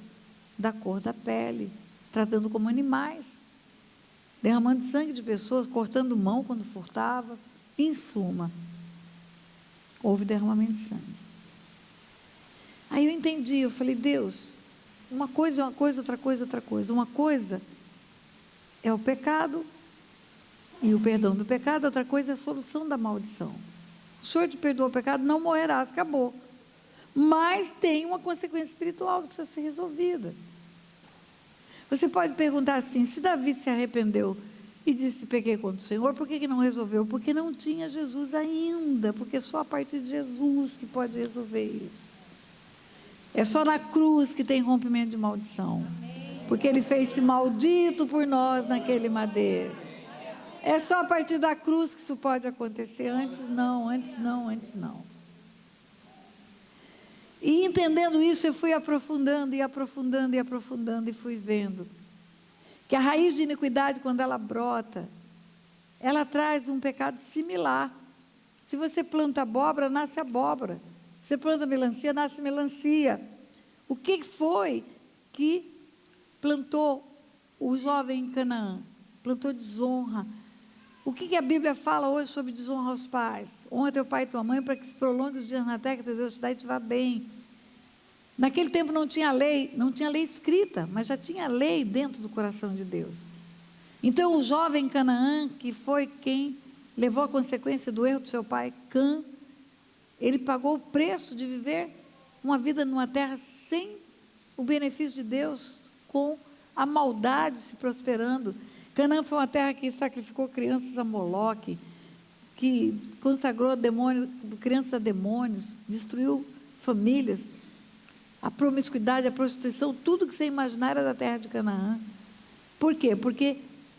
da cor da pele, tratando como animais, derramando sangue de pessoas, cortando mão quando furtava. Em suma, houve derramamento de sangue. Aí eu entendi, eu falei: Deus, uma coisa é uma coisa, outra coisa é outra coisa. Uma coisa é o pecado e o perdão do pecado, outra coisa é a solução da maldição. O Senhor te perdoou o pecado, não morrerás, acabou. Mas tem uma consequência espiritual que precisa ser resolvida. Você pode perguntar assim: se Davi se arrependeu e disse pequei contra o Senhor, por que não resolveu? Porque não tinha Jesus ainda, porque só a partir de Jesus que pode resolver isso. É só na cruz que tem rompimento de maldição, porque Ele fez-se maldito por nós naquele madeiro. É só a partir da cruz que isso pode acontecer, antes não, antes não, antes não. E entendendo isso, eu fui aprofundando e aprofundando e aprofundando, e fui vendo que a raiz de iniquidade, quando ela brota, ela traz um pecado similar. Se você planta abóbora, nasce abóbora. Se você planta melancia, nasce melancia. O que foi que plantou o jovem em Canaã? Plantou desonra. O que a Bíblia fala hoje sobre desonra aos pais? Honra teu pai e tua mãe para que se prolongue os dias na terra que teu Deus te dá e te vá bem. Naquele tempo não tinha lei escrita, mas já tinha lei dentro do coração de Deus. Então o jovem Canaã, que foi quem levou a consequência do erro do seu pai, Cã, ele pagou o preço de viver uma vida numa terra sem o benefício de Deus, com a maldade se prosperando. Canaã foi uma terra que sacrificou crianças a Moloque, que consagrou crianças a demônios, destruiu famílias. A promiscuidade, a prostituição, tudo que você imaginar era da terra de Canaã. Por quê? Porque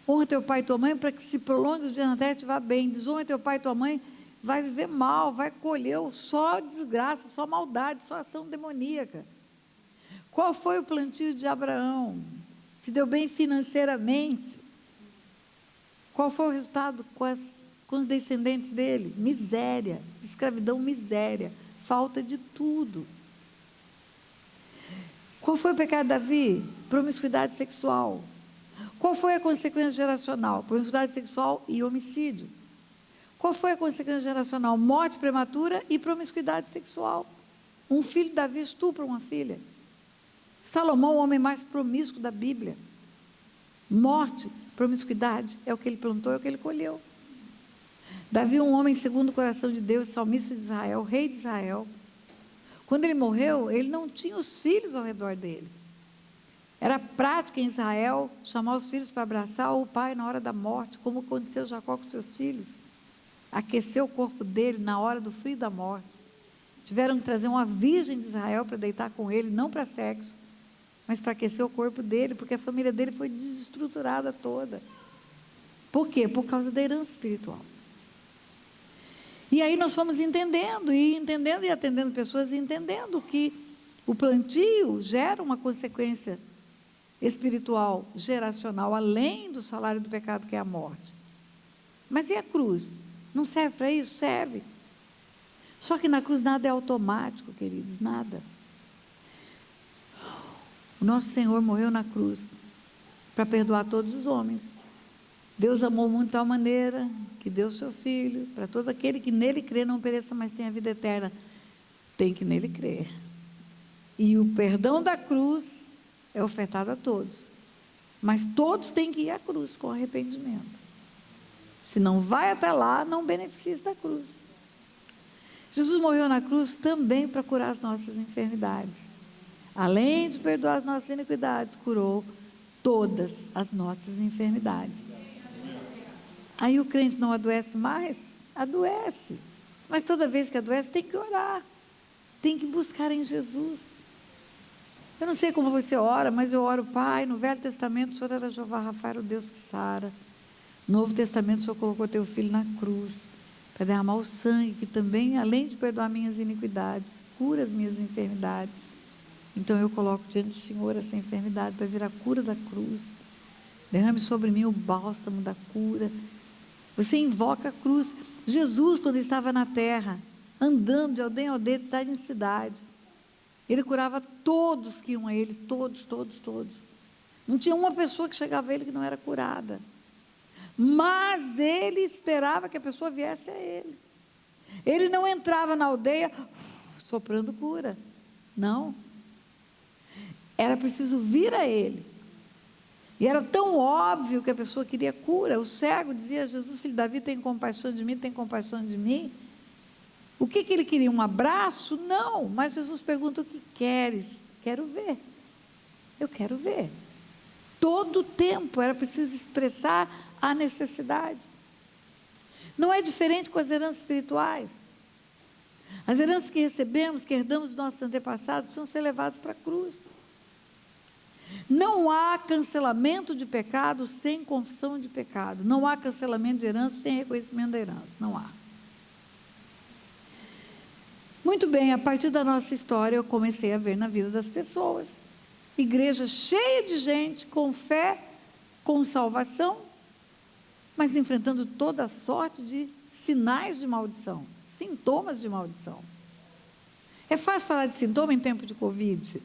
honra teu pai e tua mãe para que se prolongue os dias na terra e te vá bem. Desonra teu pai e tua mãe, vai viver mal, vai colher só desgraça, só maldade, só ação demoníaca. Qual foi o plantio de Abraão? Se deu bem financeiramente. Qual foi o resultado com os descendentes dele? Miséria, escravidão, miséria, falta de tudo. Qual foi o pecado de Davi? Promiscuidade sexual. Qual foi a consequência geracional? Promiscuidade sexual e homicídio. Qual foi a consequência geracional? Morte prematura e promiscuidade sexual. Um filho de Davi estupra uma filha. Salomão, o homem mais promíscuo da Bíblia. Morte, promiscuidade, é o que ele plantou, é o que ele colheu. Davi, um homem segundo o coração de Deus, salmista de Israel, rei de Israel. Quando ele morreu, ele não tinha os filhos ao redor dele. Era prática em Israel chamar os filhos para abraçar o pai na hora da morte, como aconteceu Jacó com seus filhos. Aqueceu o corpo dele na hora do frio da morte. Tiveram que trazer uma virgem de Israel para deitar com ele, não para sexo, mas para aquecer o corpo dele, porque a família dele foi desestruturada toda. Por quê? Por causa da herança espiritual. E aí nós fomos entendendo e atendendo pessoas, e entendendo que o plantio gera uma consequência espiritual, geracional, além do salário do pecado, que é a morte. Mas e a cruz? Não serve para isso? Serve. Só que na cruz nada é automático, queridos, nada. O nosso Senhor morreu na cruz para perdoar todos os homens. Deus amou muito de tal maneira que deu o seu Filho, para todo aquele que nele crê não pereça, mas tenha vida eterna. Tem que nele crer. E o perdão da cruz é ofertado a todos. Mas todos têm que ir à cruz com arrependimento. Se não vai até lá, não beneficia da cruz. Jesus morreu na cruz também para curar as nossas enfermidades. Além de perdoar as nossas iniquidades, curou todas as nossas enfermidades. Aí o crente não adoece mais? Adoece. Mas toda vez que adoece, tem que orar. Tem que buscar em Jesus. Eu não sei como você ora, mas eu oro, Pai, no Velho Testamento o Senhor era Jeová Rafa, o Deus que sara. No Novo Testamento o Senhor colocou teu filho na cruz, para derramar o sangue, que também, além de perdoar minhas iniquidades, cura as minhas enfermidades. Então eu coloco diante do Senhor essa enfermidade, para vir a cura da cruz. Derrame sobre mim o bálsamo da cura. Você invoca a cruz. Jesus, quando estava na terra, andando de aldeia em aldeia, de cidade em cidade, ele curava todos que iam a ele, todos. Não tinha uma pessoa que chegava a ele que não era curada. Mas ele esperava que a pessoa viesse a ele. Ele não entrava na aldeia soprando cura. Não. Era preciso vir a ele. E era tão óbvio que a pessoa queria cura. O cego dizia: Jesus, filho de Davi, tem compaixão de mim, tem compaixão de mim. O que ele queria? Um abraço? Não. Mas Jesus pergunta: o que queres? Quero ver. Eu quero ver. Todo o tempo era preciso expressar a necessidade. Não é diferente com as heranças espirituais. As heranças que recebemos, que herdamos dos nossos antepassados, precisam ser levadas para a cruz. Não há cancelamento de pecado sem confissão de pecado. Não há cancelamento de herança sem reconhecimento da herança. Não há. Muito bem, a partir da nossa história eu comecei a ver na vida das pessoas. Igreja cheia de gente, com fé, com salvação, mas enfrentando toda a sorte de sinais de maldição, sintomas de maldição. É fácil falar de sintoma em tempo de Covid.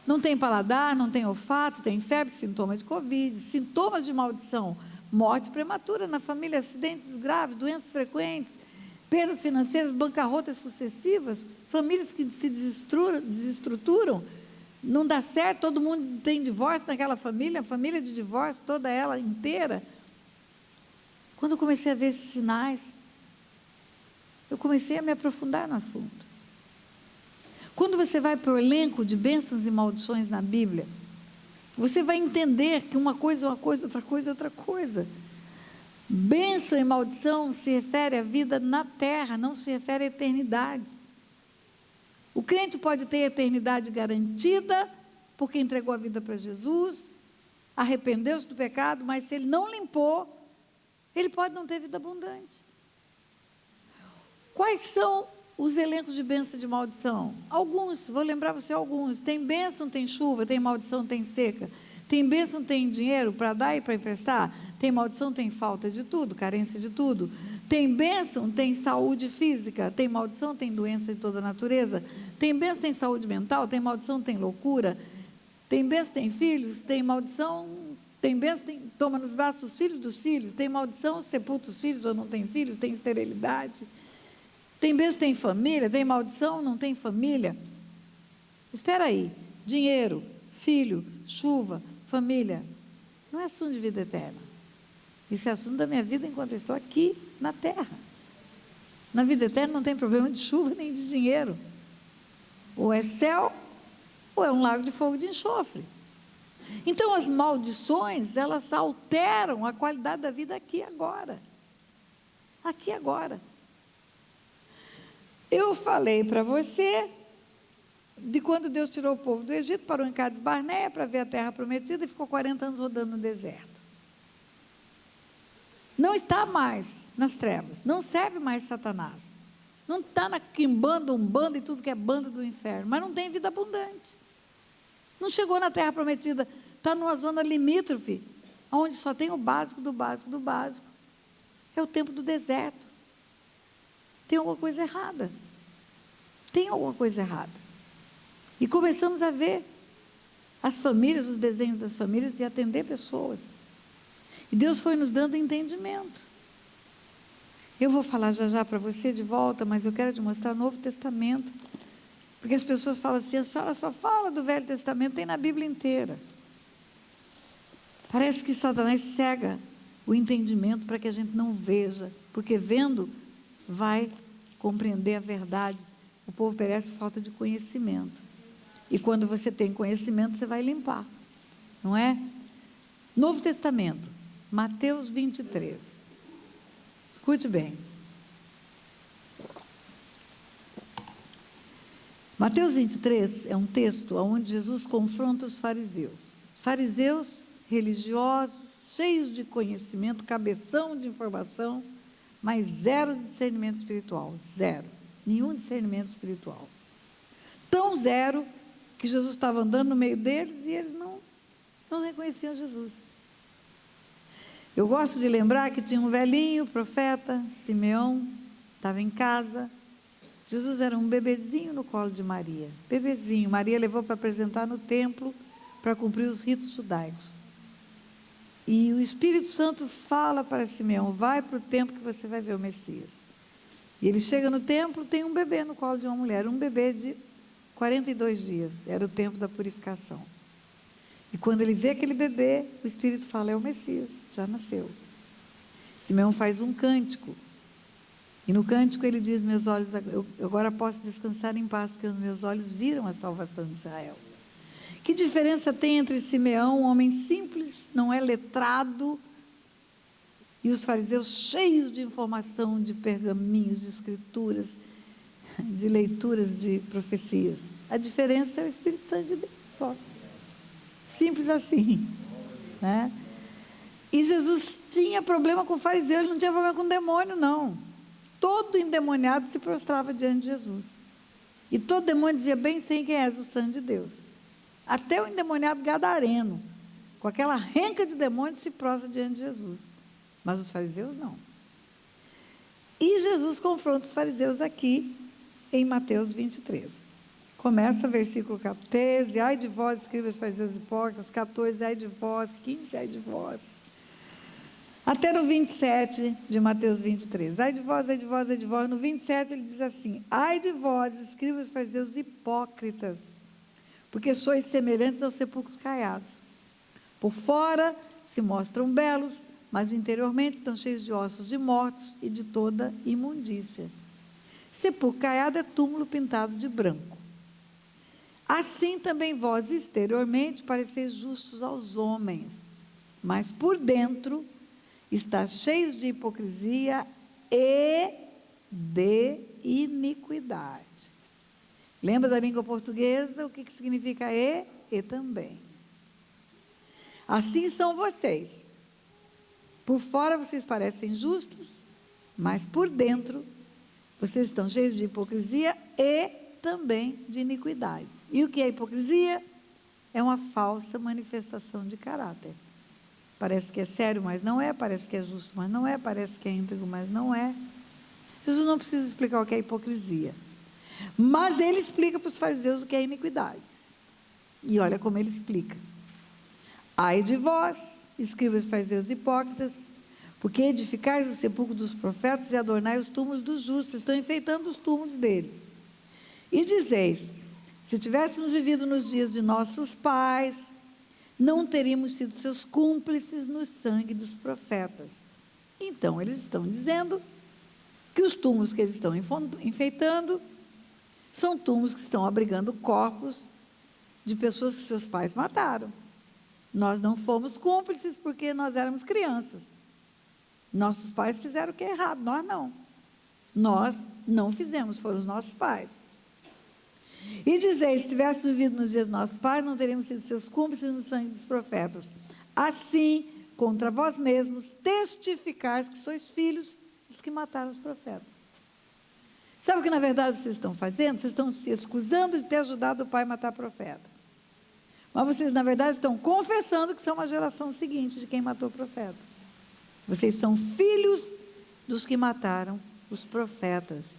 Não tem paladar, não tem olfato, tem febre, sintoma de Covid, sintomas de maldição, morte prematura na família, acidentes graves, doenças frequentes, perdas financeiras, bancarrotas sucessivas, famílias que se desestruturam, não dá certo, todo mundo tem divórcio naquela família, a família de divórcio, toda ela inteira. Quando eu comecei a ver esses sinais, eu comecei a me aprofundar no assunto. Quando você vai para o elenco de bênçãos e maldições na Bíblia, você vai entender que uma coisa é uma coisa, outra coisa é outra coisa. Bênção e maldição se refere à vida na terra, não se refere à eternidade. O crente pode ter a eternidade garantida, porque entregou a vida para Jesus, arrependeu-se do pecado, mas se ele não limpou, ele pode não ter vida abundante. Quais são os elencos de bênção e de maldição? Alguns, vou lembrar você alguns. Tem bênção, tem chuva, tem maldição, tem seca. Tem bênção, tem dinheiro para dar e para emprestar. Tem maldição, tem falta de tudo, carência de tudo. Tem bênção, tem saúde física. Tem maldição, tem doença de toda natureza. Tem bênção, tem saúde mental. Tem maldição, tem loucura. Tem bênção, tem filhos. Tem maldição, tem bênção, tem, toma nos braços os filhos dos filhos. Tem maldição, sepulta os filhos ou não tem filhos. Tem esterilidade. Tem bênção, tem família. Tem maldição, não tem família. Espera aí. Dinheiro, filho, chuva, família. Não é assunto de vida eterna. Isso é assunto da minha vida enquanto eu estou aqui na terra. Na vida eterna não tem problema de chuva nem de dinheiro. Ou é céu, ou é um lago de fogo de enxofre. Então as maldições, elas alteram a qualidade da vida aqui e agora. Aqui e agora. Eu falei para você de quando Deus tirou o povo do Egito, parou em Cades Barneia para ver a terra prometida e ficou 40 anos rodando no deserto. Não está mais nas trevas, não serve mais Satanás. Não está na quimbanda, umbanda e tudo que é banda do inferno, mas não tem vida abundante. Não chegou na terra prometida, está numa zona limítrofe, onde só tem o básico do básico do básico. É o tempo do deserto. Tem alguma coisa errada. Tem alguma coisa errada. E começamos a ver as famílias, os desenhos das famílias e atender pessoas. E Deus foi nos dando entendimento. Eu vou falar já já para você de volta, mas eu quero te mostrar o Novo Testamento. Porque as pessoas falam assim: a senhora só fala do Velho Testamento, tem na Bíblia inteira. Parece que Satanás cega o entendimento para que a gente não veja, porque vendo vai compreender a verdade. O povo perece por falta de conhecimento. E quando você tem conhecimento, você vai limpar. Não é? Novo Testamento, Mateus 23. Escute bem. Mateus 23 é um texto onde Jesus confronta os fariseus. Fariseus religiosos, cheios de conhecimento, cabeção de informação, mas zero discernimento espiritual. Zero. Nenhum discernimento espiritual. Tão zero que Jesus estava andando no meio deles e eles não reconheciam Jesus. Eu gosto de lembrar que tinha um velhinho, profeta, Simeão, estava em casa. Jesus era um bebezinho no colo de Maria. Bebezinho. Maria levou para apresentar no templo para cumprir os ritos judaicos. E o Espírito Santo fala para Simeão: vai para o templo que você vai ver o Messias. E ele chega no templo, tem um bebê no colo de uma mulher, um bebê de 42 dias. Era o tempo da purificação. E quando ele vê aquele bebê, o Espírito fala: é o Messias, já nasceu. Simeão faz um cântico. E no cântico ele diz: meus olhos, eu agora posso descansar em paz, porque os meus olhos viram a salvação de Israel. Que diferença tem entre Simeão, um homem simples, não é letrado, e os fariseus cheios de informação, de pergaminhos, de escrituras, de leituras de profecias? A diferença é o Espírito Santo de Deus só. Simples assim, né? E Jesus tinha problema com o fariseu, ele não tinha problema com o demônio, não. Todo endemoniado se prostrava diante de Jesus. E todo demônio dizia: bem sei quem és, o Santo de Deus. Até o endemoniado gadareno, com aquela renca de demônios, se prostra diante de Jesus. Mas os fariseus não. E Jesus confronta os fariseus aqui em Mateus 23. Começa versículo 13: ai de vós, escribas, fariseus hipócritas. 14: ai de vós. 15: ai de vós. Até no 27 de Mateus 23. Ai de vós, ai de vós, ai de vós. No 27 ele diz assim: ai de vós, escribas, fariseus hipócritas, porque sois semelhantes aos sepulcros caiados. Por fora se mostram belos, mas interiormente estão cheios de ossos de mortos e de toda imundícia. Sepulcro caiado é túmulo pintado de branco. Assim também vós exteriormente pareceis justos aos homens, mas por dentro estáis cheios de hipocrisia e de iniquidade. Lembra da língua portuguesa? O que significa e? E também. Assim são vocês. Por fora vocês parecem justos, mas por dentro vocês estão cheios de hipocrisia e também de iniquidade. E o que é hipocrisia? É uma falsa manifestação de caráter. Parece que é sério, mas não é. Parece que é justo, mas não é. Parece que é íntegro, mas não é. Jesus não precisa explicar o que é hipocrisia. Mas ele explica para os fariseus o que é iniquidade. E olha como ele explica: ai de vós, escribas, fariseus hipócritas, porque edificais os sepulcros dos profetas e adornai os túmulos dos justos. Vocês estão enfeitando os túmulos deles. E dizeis: se tivéssemos vivido nos dias de nossos pais, não teríamos sido seus cúmplices no sangue dos profetas. Então eles estão dizendo que os túmulos que eles estão enfeitando são túmulos que estão abrigando corpos de pessoas que seus pais mataram. Nós não fomos cúmplices porque nós éramos crianças. Nossos pais fizeram o que é errado, nós não. Nós não fizemos, foram os nossos pais. E dizeis: se tivéssemos vivido nos dias dos nossos pais, não teríamos sido seus cúmplices no sangue dos profetas. Assim, contra vós mesmos, testificais que sois filhos dos que mataram os profetas. Sabe o que na verdade vocês estão fazendo? Vocês estão se excusando de ter ajudado o pai a matar profeta. Mas vocês na verdade estão confessando que são uma geração seguinte de quem matou o profeta. Vocês são filhos dos que mataram os profetas.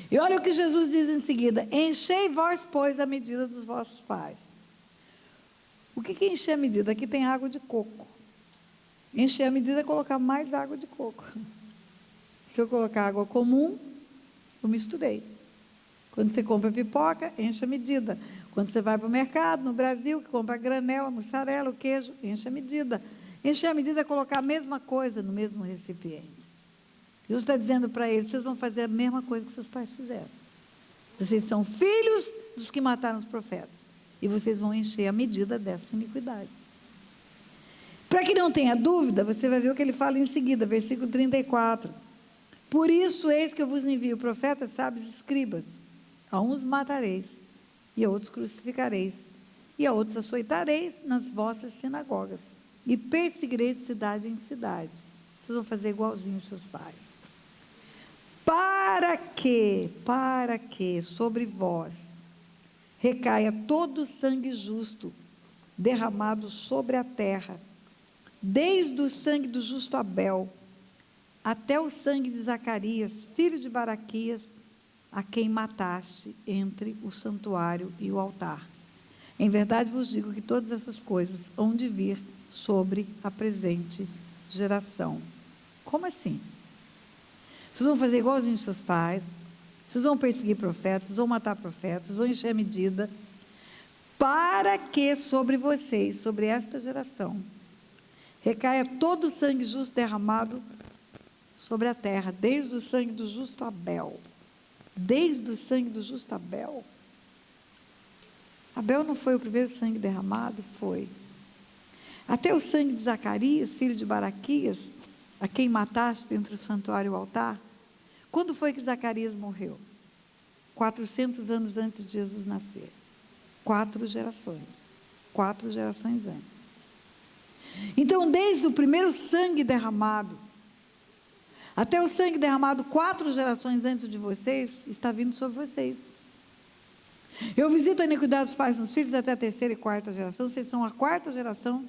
E olha o que Jesus diz em seguida: enchei vós, pois, a medida dos vossos pais. O que é encher a medida? Aqui tem água de coco. Encher a medida é colocar mais água de coco. Se eu colocar água comum, eu misturei. Quando você compra pipoca, enche a medida. Quando você vai para o mercado, no Brasil, que compra granel, a mussarela, o queijo, enche a medida. Encher a medida é colocar a mesma coisa no mesmo recipiente. Jesus está dizendo para eles: vocês vão fazer a mesma coisa que seus pais fizeram. Vocês são filhos dos que mataram os profetas. E vocês vão encher a medida dessa iniquidade. Para que não tenha dúvida, você vai ver o que ele fala em seguida, versículo 34. Por isso, eis que eu vos envio profetas, sábios e escribas. A uns matareis, e a outros crucificareis, e a outros açoitareis nas vossas sinagogas, e perseguireis de cidade em cidade. Vocês vão fazer igualzinho os seus pais. Para que sobre vós recaia todo o sangue justo derramado sobre a terra, desde o sangue do justo Abel, até o sangue de Zacarias, filho de Baraquias, a quem mataste entre o santuário e o altar. Em verdade vos digo que todas essas coisas hão de vir sobre a presente geração. Como assim? Vocês vão fazer igualzinho aos seus pais, vocês vão perseguir profetas, vocês vão matar profetas, vocês vão encher a medida, para que sobre vocês, sobre esta geração, recaia todo o sangue justo derramado sobre a terra, desde o sangue do justo Abel. Desde o sangue do justo Abel. Abel não foi o primeiro sangue derramado? Foi. Até o sangue de Zacarias, filho de Baraquias, a quem mataste entre o santuário e o altar. Quando foi que Zacarias morreu? 400 anos antes de Jesus nascer. 4 gerações. 4 gerações antes. Então, desde o primeiro sangue derramado, até o sangue derramado 4 gerações antes de vocês, está vindo sobre vocês. Eu visito a iniquidade dos pais nos filhos até a 3ª e 4ª geração. Vocês são a 4ª geração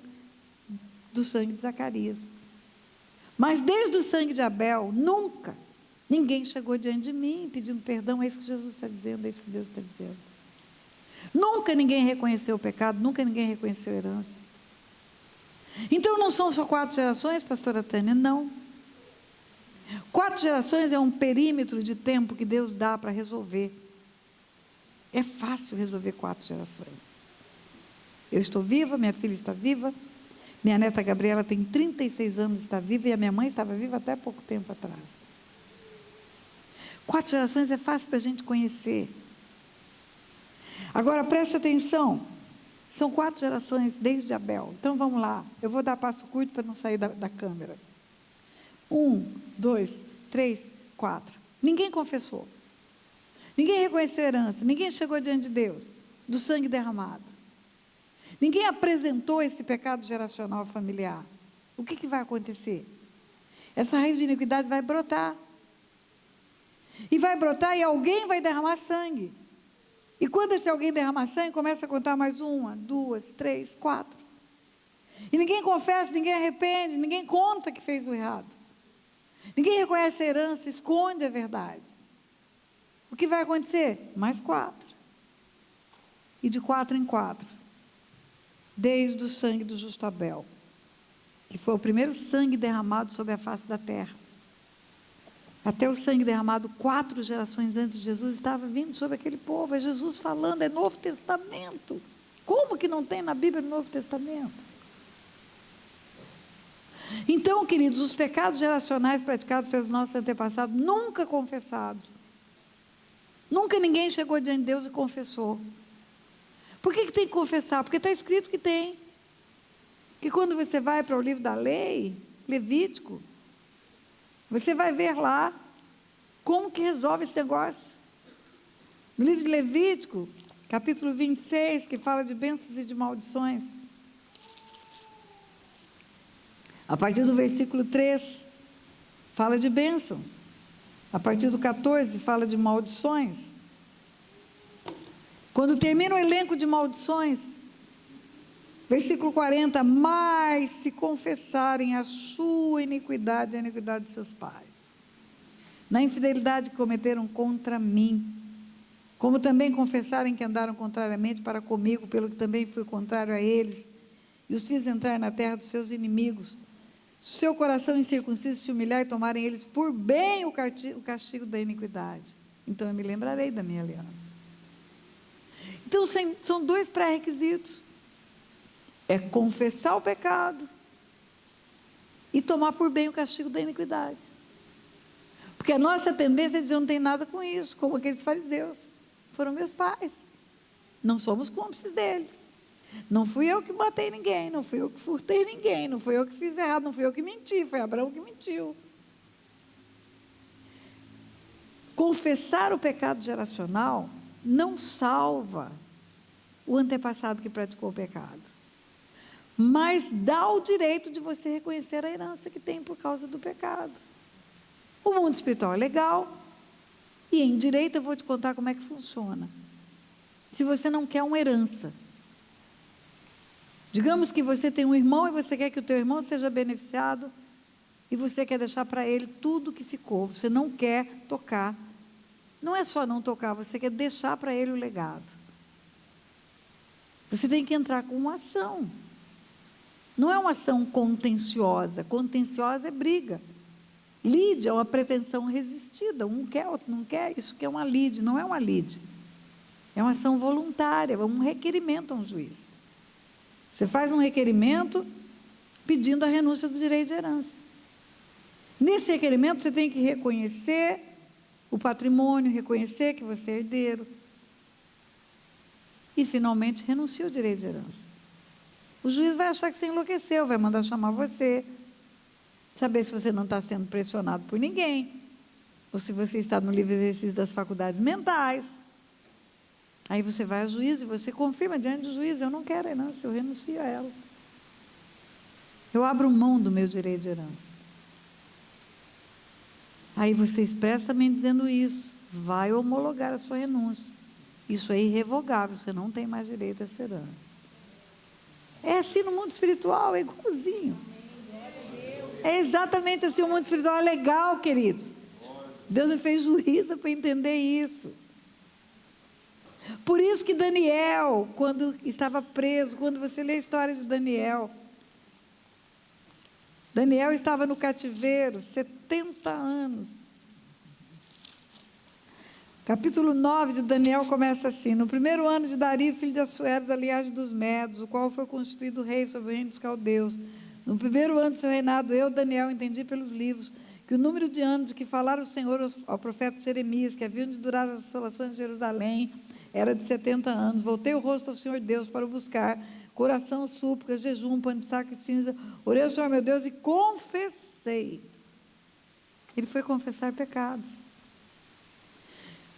do sangue de Zacarias. Mas desde o sangue de Abel, nunca ninguém chegou diante de mim pedindo perdão. É isso que Jesus está dizendo, é isso que Deus está dizendo. Nunca ninguém reconheceu o pecado, nunca ninguém reconheceu a herança. Então não são só 4 gerações, pastora Tânia? Não. 4 gerações é um perímetro de tempo que Deus dá para resolver. É fácil resolver 4 gerações. Eu estou viva, minha filha está viva, minha neta Gabriela tem 36 anos, está viva, e a minha mãe estava viva até pouco tempo atrás. 4 gerações é fácil para a gente conhecer. Agora presta atenção, são 4 gerações desde Abel. Então vamos lá, eu vou dar passo curto para não sair da câmera. 1, 2, 3, 4. Ninguém confessou. Ninguém reconheceu a herança. Ninguém chegou diante de Deus do sangue derramado. Ninguém apresentou esse pecado geracional familiar. O que vai acontecer? Essa raiz de iniquidade vai brotar. E vai brotar e alguém vai derramar sangue. E quando esse alguém derramar sangue, começa a contar mais 1, 2, 3, 4. E ninguém confessa, ninguém arrepende, ninguém conta que fez o errado. Ninguém reconhece a herança, esconde a verdade. O que vai acontecer? Mais 4. E de 4 em 4. Desde o sangue do justo Abel, que foi o primeiro sangue derramado sobre a face da terra, até o sangue derramado 4 gerações antes de Jesus, estava vindo sobre aquele povo. É Jesus falando, é Novo Testamento. Como que não tem na Bíblia o Novo Testamento? Então, queridos, os pecados geracionais praticados pelos nossos antepassados, nunca confessados. Nunca ninguém chegou diante de Deus e confessou. Por que tem que confessar? Porque está escrito que tem. Que quando você vai para o livro da lei, Levítico, você vai ver lá como que resolve esse negócio. No livro de Levítico, capítulo 26, que fala de bênçãos e de maldições. A partir do versículo 3, fala de bênçãos. A partir do 14, fala de maldições. Quando termina o elenco de maldições, versículo 40, mas se confessarem a sua iniquidade e a iniquidade de seus pais, na infidelidade que cometeram contra mim, como também confessarem que andaram contrariamente para comigo, pelo que também fui contrário a eles, e os fiz entrar na terra dos seus inimigos, seu coração incircunciso se humilhar e tomarem eles por bem o castigo da iniquidade, então eu me lembrarei da minha aliança. Então são 2 pré-requisitos: é confessar o pecado e tomar por bem o castigo da iniquidade. Porque a nossa tendência é dizer: eu não tenho nada com isso, como aqueles fariseus, foram meus pais, não somos cúmplices deles. Não fui eu que matei ninguém, não fui eu que furtei ninguém, não fui eu que fiz errado, não fui eu que menti, foi Abraão que mentiu. Confessar o pecado geracional não salva o antepassado que praticou o pecado, mas dá o direito de você reconhecer a herança que tem por causa do pecado. O mundo espiritual é legal, e em direito eu vou te contar como é que funciona. Se você não quer uma herança, digamos que você tem um irmão e você quer que o teu irmão seja beneficiado, e você quer deixar para ele tudo que ficou, você não quer tocar. Não é só não tocar, você quer deixar para ele o legado. Você tem que entrar com uma ação. Não é uma ação contenciosa. Contenciosa é briga. Lide é uma pretensão resistida. Um quer, outro não quer. Isso que é uma lide, não é uma lide. É uma ação voluntária, é um requerimento a um juiz. Você faz um requerimento pedindo a renúncia do direito de herança. Nesse requerimento você tem que reconhecer o patrimônio, reconhecer que você é herdeiro. E finalmente renuncia o direito de herança. O juiz vai achar que você enlouqueceu, vai mandar chamar você, saber se você não está sendo pressionado por ninguém, ou se você está no livre exercício das faculdades mentais. Aí você vai ao juiz e você confirma diante do juiz: eu não quero herança, eu renuncio a ela. Eu abro mão do meu direito de herança. Aí você expressamente dizendo isso, vai homologar a sua renúncia. Isso é irrevogável, você não tem mais direito a essa herança. É assim no mundo espiritual, é igualzinho. É exatamente assim o mundo espiritual, é legal, queridos. Deus me fez juíza para entender isso. Por isso que Daniel, quando estava preso, quando você lê a história de Daniel estava no cativeiro 70 anos. Capítulo 9 de Daniel começa assim: no primeiro ano de Dario, filho de Assuero, da linhagem dos Medos, o qual foi constituído rei sobre o reino dos caldeus. No primeiro ano do seu reinado, eu, Daniel, entendi pelos livros que o número de anos de que falara o Senhor ao profeta Jeremias, que haviam de durar as assolações de Jerusalém, era de 70 anos. Voltei o rosto ao Senhor Deus para o buscar, coração, súplicas, jejum, pano de saco e cinza. Orei ao Senhor meu Deus e confessei. Ele foi confessar pecados.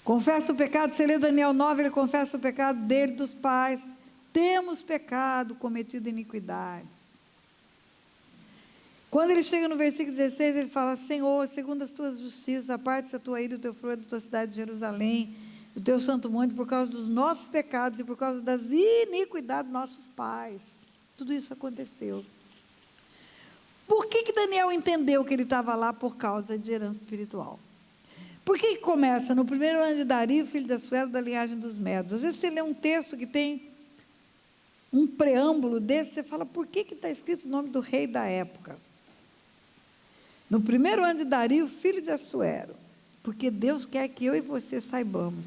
Confessa o pecado. Você lê Daniel 9, ele confessa o pecado dele, dos pais. Temos pecado, cometido iniquidades. Quando ele chega no versículo 16, ele fala: Senhor, segundo as tuas justiças, aparte-se a tua ira e o teu furor da tua cidade de Jerusalém, do teu santo monte, por causa dos nossos pecados e por causa das iniquidades dos nossos pais. Tudo isso aconteceu. Por que Daniel entendeu que ele estava lá? Por causa de herança espiritual. Por que começa? No primeiro ano de Dario, filho de Assuero, da linhagem dos Medos. Às vezes você lê um texto que tem um preâmbulo desse, você fala: por que está escrito o nome do rei da época? No primeiro ano de Dario, filho de Assuero. Porque Deus quer que eu e você saibamos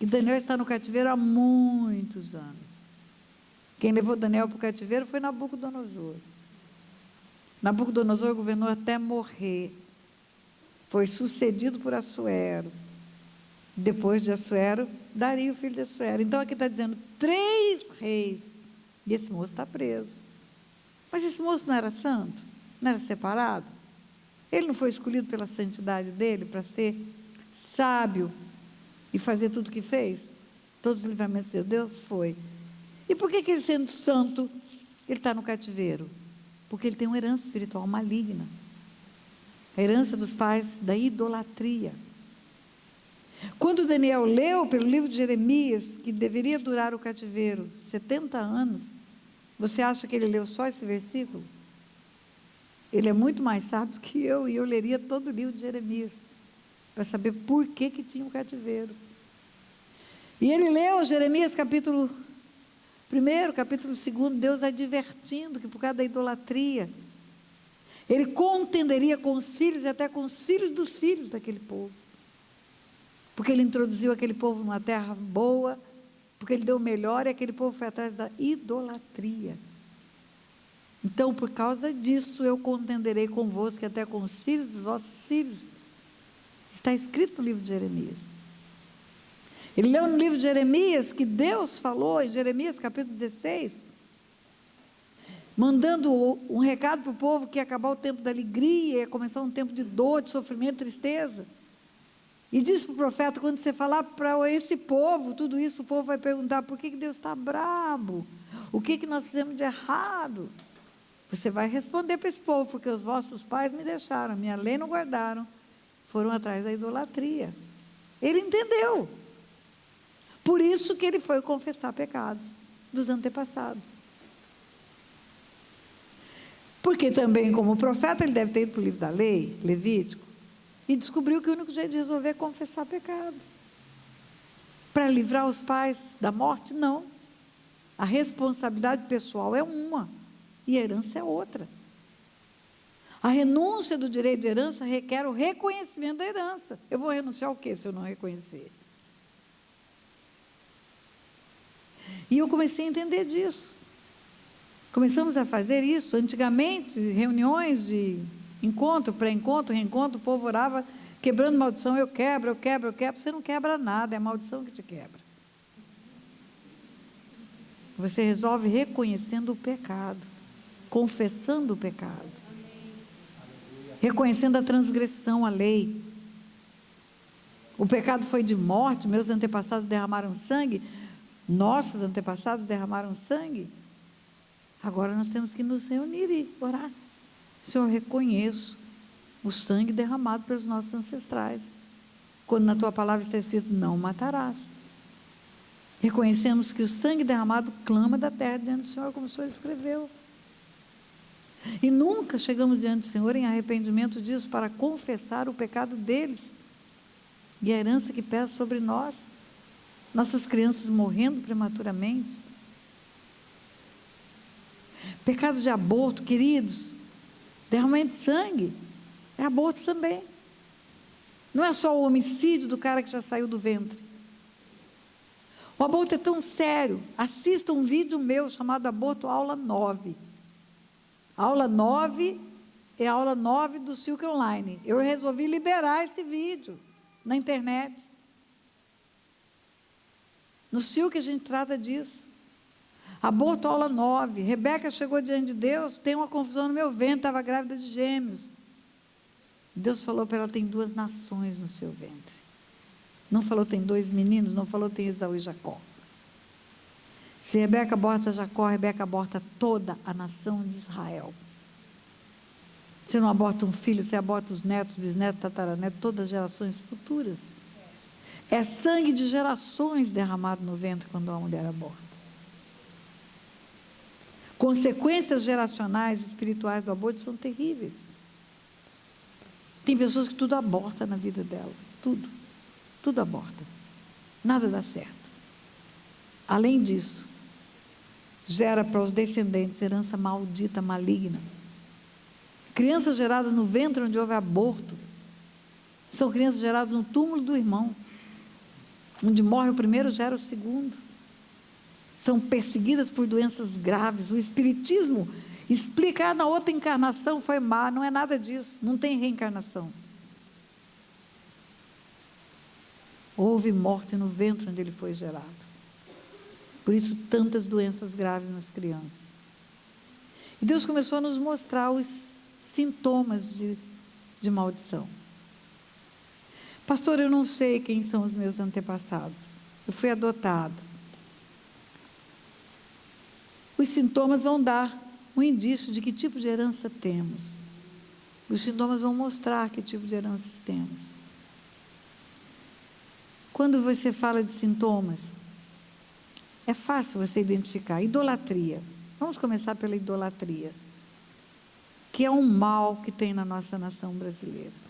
que Daniel está no cativeiro há muitos anos. Quem levou Daniel para o cativeiro foi Nabucodonosor. Nabucodonosor governou até morrer. Foi sucedido por Assuero. Depois de Assuero, Dario, filho de Assuero. Então aqui está dizendo 3 reis. E esse moço está preso. Mas esse moço não era santo? Não era separado? Ele não foi escolhido pela santidade dele para ser sábio e fazer tudo o que fez? Todos os livramentos de Deus? Foi. E por que ele, sendo santo, ele está no cativeiro? Porque ele tem uma herança espiritual maligna. A herança dos pais da idolatria. Quando Daniel leu pelo livro de Jeremias, que deveria durar o cativeiro 70 anos, você acha que ele leu só esse versículo? Ele é muito mais sábio que eu, e eu leria todo o livro de Jeremias, para saber por que tinha um cativeiro. E ele leu Jeremias capítulo 1, capítulo 2, Deus advertindo que por causa da idolatria, ele contenderia com os filhos e até com os filhos dos filhos daquele povo. Porque ele introduziu aquele povo numa terra boa, porque ele deu o melhor e aquele povo foi atrás da idolatria. Então, por causa disso, eu contenderei convosco e até com os filhos dos vossos filhos. Está escrito no livro de Jeremias. Ele leu no livro de Jeremias que Deus falou, em Jeremias capítulo 16, mandando um recado para o povo que ia acabar o tempo da alegria, ia começar um tempo de dor, de sofrimento, tristeza. E diz para o profeta, quando você falar para esse povo, tudo isso, o povo vai perguntar, por que Deus está brabo? O que nós fizemos de errado? Você vai responder para esse povo, porque os vossos pais me deixaram, minha lei não guardaram, foram atrás da idolatria. Ele entendeu. Por isso que ele foi confessar pecados dos antepassados. Porque também, como profeta, ele deve ter ido para o livro da lei, Levítico, e descobriu que o único jeito de resolver é confessar pecado. Para livrar os pais da morte, não. A responsabilidade pessoal é uma, e a herança é outra. A renúncia do direito de herança requer o reconhecimento da herança. Eu vou renunciar ao quê se eu não reconhecer? E eu comecei a entender disso. Começamos a fazer isso. Antigamente, reuniões de encontro, pré-encontro, reencontro, o povo orava, quebrando maldição, eu quebro, eu quebro, eu quebro. Você não quebra nada, é a maldição que te quebra. Você resolve reconhecendo o pecado, confessando o pecado, reconhecendo a transgressão à lei. O pecado foi de morte, meus antepassados derramaram sangue, nossos antepassados derramaram sangue. Agora nós temos que nos reunir e orar. Senhor, eu reconheço o sangue derramado pelos nossos ancestrais. Quando na tua palavra está escrito, não matarás. Reconhecemos que o sangue derramado clama da terra diante do Senhor, como o Senhor escreveu. E nunca chegamos diante do Senhor em arrependimento disso para confessar o pecado deles e a herança que pesa sobre nós. Nossas crianças morrendo prematuramente. Pecado de aborto, queridos, derramamento de sangue, é aborto também. Não é só o homicídio do cara que já saiu do ventre. O aborto é tão sério. Assista um vídeo meu chamado Aborto Aula 9. Aula 9 é a aula 9 do Silk Online. Eu resolvi liberar esse vídeo na internet. No Silk a gente trata disso. Aborto aula 9. Rebeca chegou diante de Deus, tem uma confusão no meu ventre, estava grávida de gêmeos. Deus falou para ela, tem 2 nações no seu ventre. Não falou tem 2 meninos, não falou tem Esaú e Jacó. Se Rebeca aborta Jacó, Rebeca aborta toda a nação de Israel. Você não aborta um filho, você aborta os netos, bisnetos, tataranetos, todas as gerações futuras. É sangue de gerações derramado no ventre quando uma mulher aborta. Consequências geracionais e espirituais do aborto são terríveis. Tem pessoas que tudo aborta na vida delas. Tudo aborta. Nada dá certo. Além disso, gera para os descendentes herança maldita, maligna. Crianças geradas no ventre onde houve aborto são crianças geradas no túmulo do irmão. Onde morre o primeiro, gera o segundo. São perseguidas por doenças graves. O espiritismo explica, na outra encarnação foi má. Não é nada disso, não tem reencarnação. Houve morte no ventre onde ele foi gerado. Por isso, tantas doenças graves nas crianças. E Deus começou a nos mostrar os sintomas de maldição. Pastor, eu não sei quem são os meus antepassados. Eu fui adotado. Os sintomas vão dar um indício de que tipo de herança temos. Os sintomas vão mostrar que tipo de heranças temos. Quando você fala de sintomas, é fácil você identificar. Idolatria. Vamos começar pela idolatria, que é um mal que tem na nossa nação brasileira.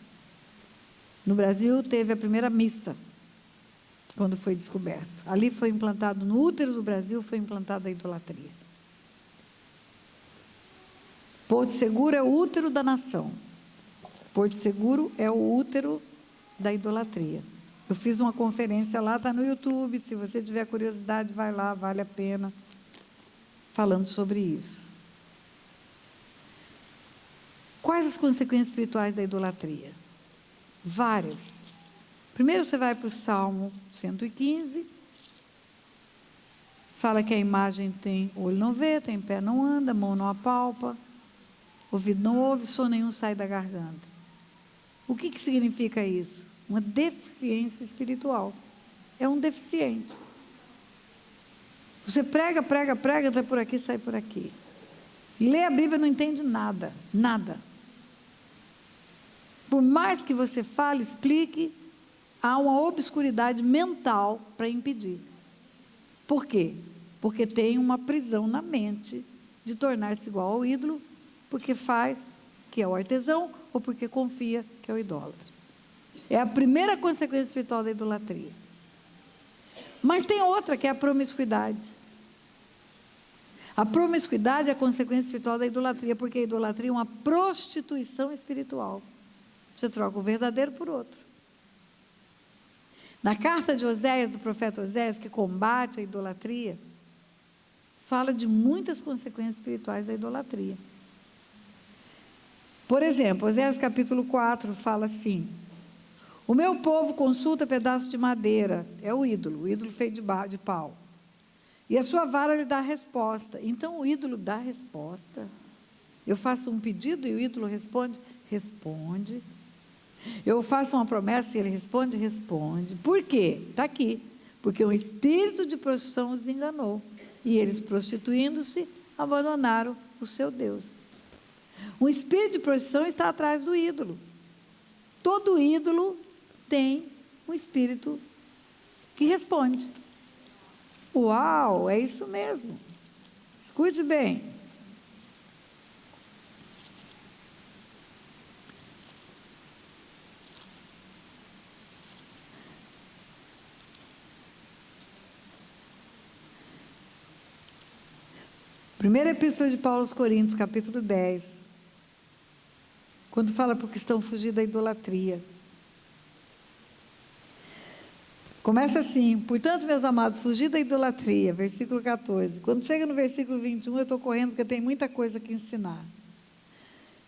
No Brasil teve a primeira missa, quando foi descoberto. Ali foi implantado, no útero do Brasil, foi implantada a idolatria. Porto Seguro é o útero da nação. Porto Seguro é o útero da idolatria. Eu fiz uma conferência lá, está no YouTube, se você tiver curiosidade, vai lá, vale a pena, falando sobre isso. Quais as consequências espirituais da idolatria? Várias. Primeiro você vai para o Salmo 115, fala que a imagem tem olho não vê, tem pé não anda, mão não apalpa, ouvido não ouve, som nenhum sai da garganta. O que significa isso? uma deficiência espiritual. É um deficiente. Você prega, entra por aqui, sai por aqui. Lê a Bíblia, não entende nada, nada. Por mais que você fale, explique, há uma obscuridade mental para impedir. Por quê? Porque tem uma prisão na mente de tornar-se igual ao ídolo, porque faz, que é o artesão, ou porque confia, que é o idólatra. É a primeira consequência espiritual da idolatria. Mas tem outra, que é a promiscuidade. A promiscuidade é a consequência espiritual da idolatria, porque a idolatria é uma prostituição espiritual. Você troca o verdadeiro por outro. Na carta de Oséias, do profeta Oséias, que combate a idolatria, fala de muitas consequências espirituais da idolatria. Por exemplo, Oséias capítulo 4 fala assim: o meu povo consulta pedaço de madeira, é o ídolo feito de pau, e a sua vara lhe dá a resposta. Então o ídolo dá a resposta. Eu faço um pedido e o ídolo responde? Responde. Eu faço uma promessa e ele responde? Responde. Por quê? Está aqui. Porque um espírito de prostituição os enganou. E eles, prostituindo-se, abandonaram o seu Deus. Um espírito de prostituição está atrás do ídolo. Todo ídolo tem um espírito que responde. Uau, é isso mesmo. Escute bem. Primeira Epístola de Paulo aos Coríntios, capítulo 10. Quando fala para o cristão fugir da idolatria. Começa assim: portanto, meus amados, fugir da idolatria, versículo 14. Quando chega no versículo 21, eu estou correndo porque tem muita coisa que ensinar.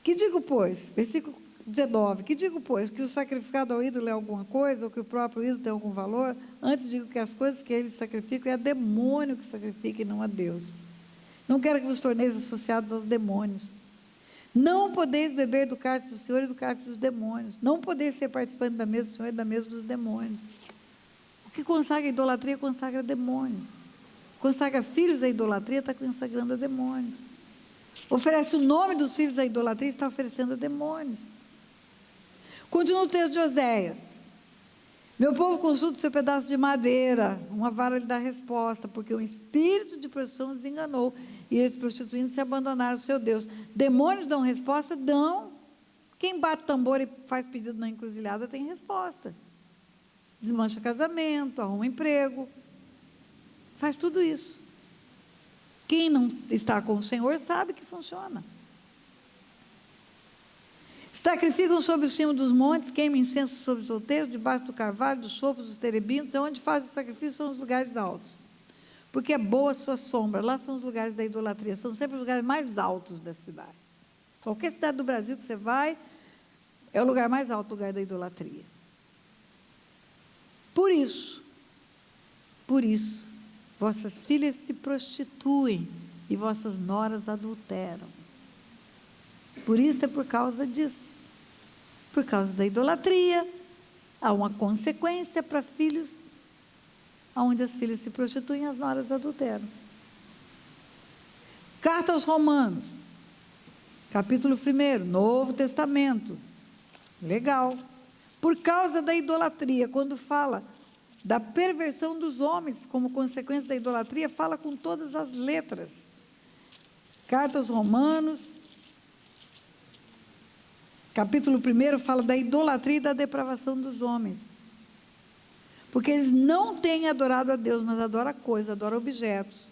Que digo, pois, versículo 19, que digo, pois, que o sacrificado ao ídolo é alguma coisa, ou que o próprio ídolo tem algum valor? Antes digo que as coisas que eles sacrificam é a demônio que sacrifica e não a Deus. Não quero que vos torneis associados aos demônios. Não podeis beber do cálice do Senhor e do cálice dos demônios. Não podeis ser participantes da mesa do Senhor e da mesa dos demônios. O que consagra a idolatria, consagra demônios. Consagra filhos à idolatria, está consagrando a demônios. Oferece o nome dos filhos à idolatria, está oferecendo a demônios. Continua o texto de Oséias. Meu povo consulta o seu pedaço de madeira, uma vara lhe dá resposta, porque um espírito de prostituição os enganou, e eles, prostituindo, se abandonaram o seu Deus. Demônios dão resposta? Dão. Quem bate tambor e faz pedido na encruzilhada tem resposta. Desmancha casamento, arruma emprego, faz tudo isso. Quem não está com o Senhor sabe que funciona. Sacrificam sobre o cimo dos montes, queimam incenso sobre os outeiros, debaixo do carvalho, dos chopos, dos terebinos. Onde fazem o sacrifício são os lugares altos, porque é boa a sua sombra. Lá são os lugares da idolatria, são sempre os lugares mais altos da cidade. Qualquer cidade do Brasil que você vai, é o lugar mais alto, o lugar da idolatria. Por isso, vossas filhas se prostituem e vossas noras adulteram. Por isso é por causa disso. Por causa da idolatria, há uma consequência para filhos, onde as filhas se prostituem e as noras adulteram. Carta aos Romanos, capítulo 1, Novo Testamento. Legal. Por causa da idolatria, quando fala da perversão dos homens como consequência da idolatria, fala com todas as letras. Carta aos Romanos, capítulo 1, fala da idolatria e da depravação dos homens. Porque eles não têm adorado a Deus, mas adoram coisas, adoram objetos.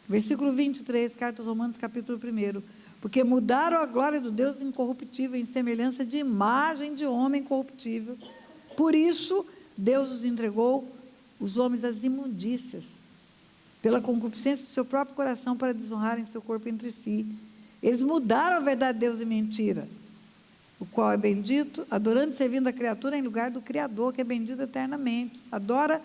Versículo 23, carta aos Romanos, capítulo 1. Porque mudaram a glória do Deus incorruptível em semelhança de imagem de homem corruptível. Por isso, Deus os entregou, os homens, às imundícias, pela concupiscência do seu próprio coração, para desonrarem seu corpo entre si. Eles mudaram a verdade de Deus em mentira, o qual é bendito, adorando e servindo a criatura em lugar do Criador, que é bendito eternamente. Adora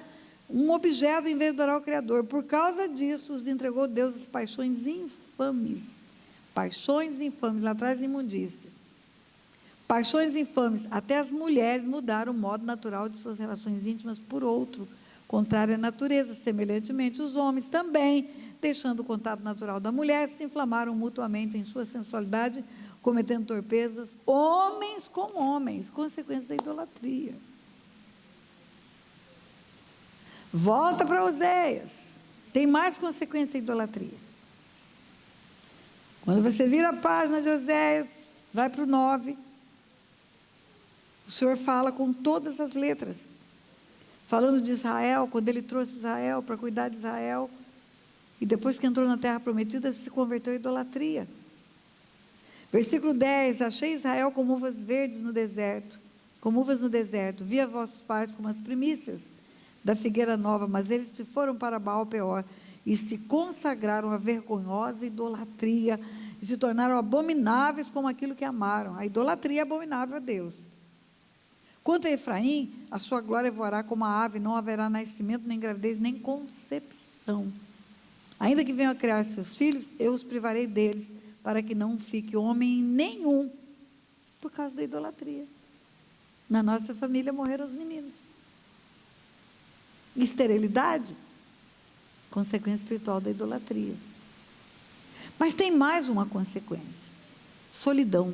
um objeto em vez de adorar o Criador. Por causa disso, os entregou Deus às paixões infames. Paixões infames, lá atrás imundícia. Paixões infames. Até as mulheres mudaram o modo natural de suas relações íntimas por outro, contrário à natureza. Semelhantemente, os homens também, deixando o contato natural da mulher, se inflamaram mutuamente em sua sensualidade, cometendo torpezas, homens com homens, consequência da idolatria. Volta para Oséias. Tem mais consequência da idolatria. Quando você vira a página de Oséias, vai para o 9, o Senhor fala com todas as letras, falando de Israel, quando ele trouxe Israel para cuidar de Israel, e depois que entrou na terra prometida, se converteu à idolatria. Versículo 10, achei Israel como uvas verdes no deserto, como uvas no deserto, vi a vossos pais como as primícias da figueira nova, mas eles se foram para Baal-peor, e se consagraram à vergonhosa idolatria, e se tornaram abomináveis como aquilo que amaram. A idolatria é abominável a Deus. Quanto a Efraim, a sua glória voará como a ave, não haverá nascimento, nem gravidez, nem concepção. Ainda que venham a criar seus filhos, eu os privarei deles, para que não fique homem nenhum, por causa da idolatria. Na nossa família morreram os meninos. Esterilidade, consequência espiritual da idolatria. Mas tem mais uma consequência: solidão.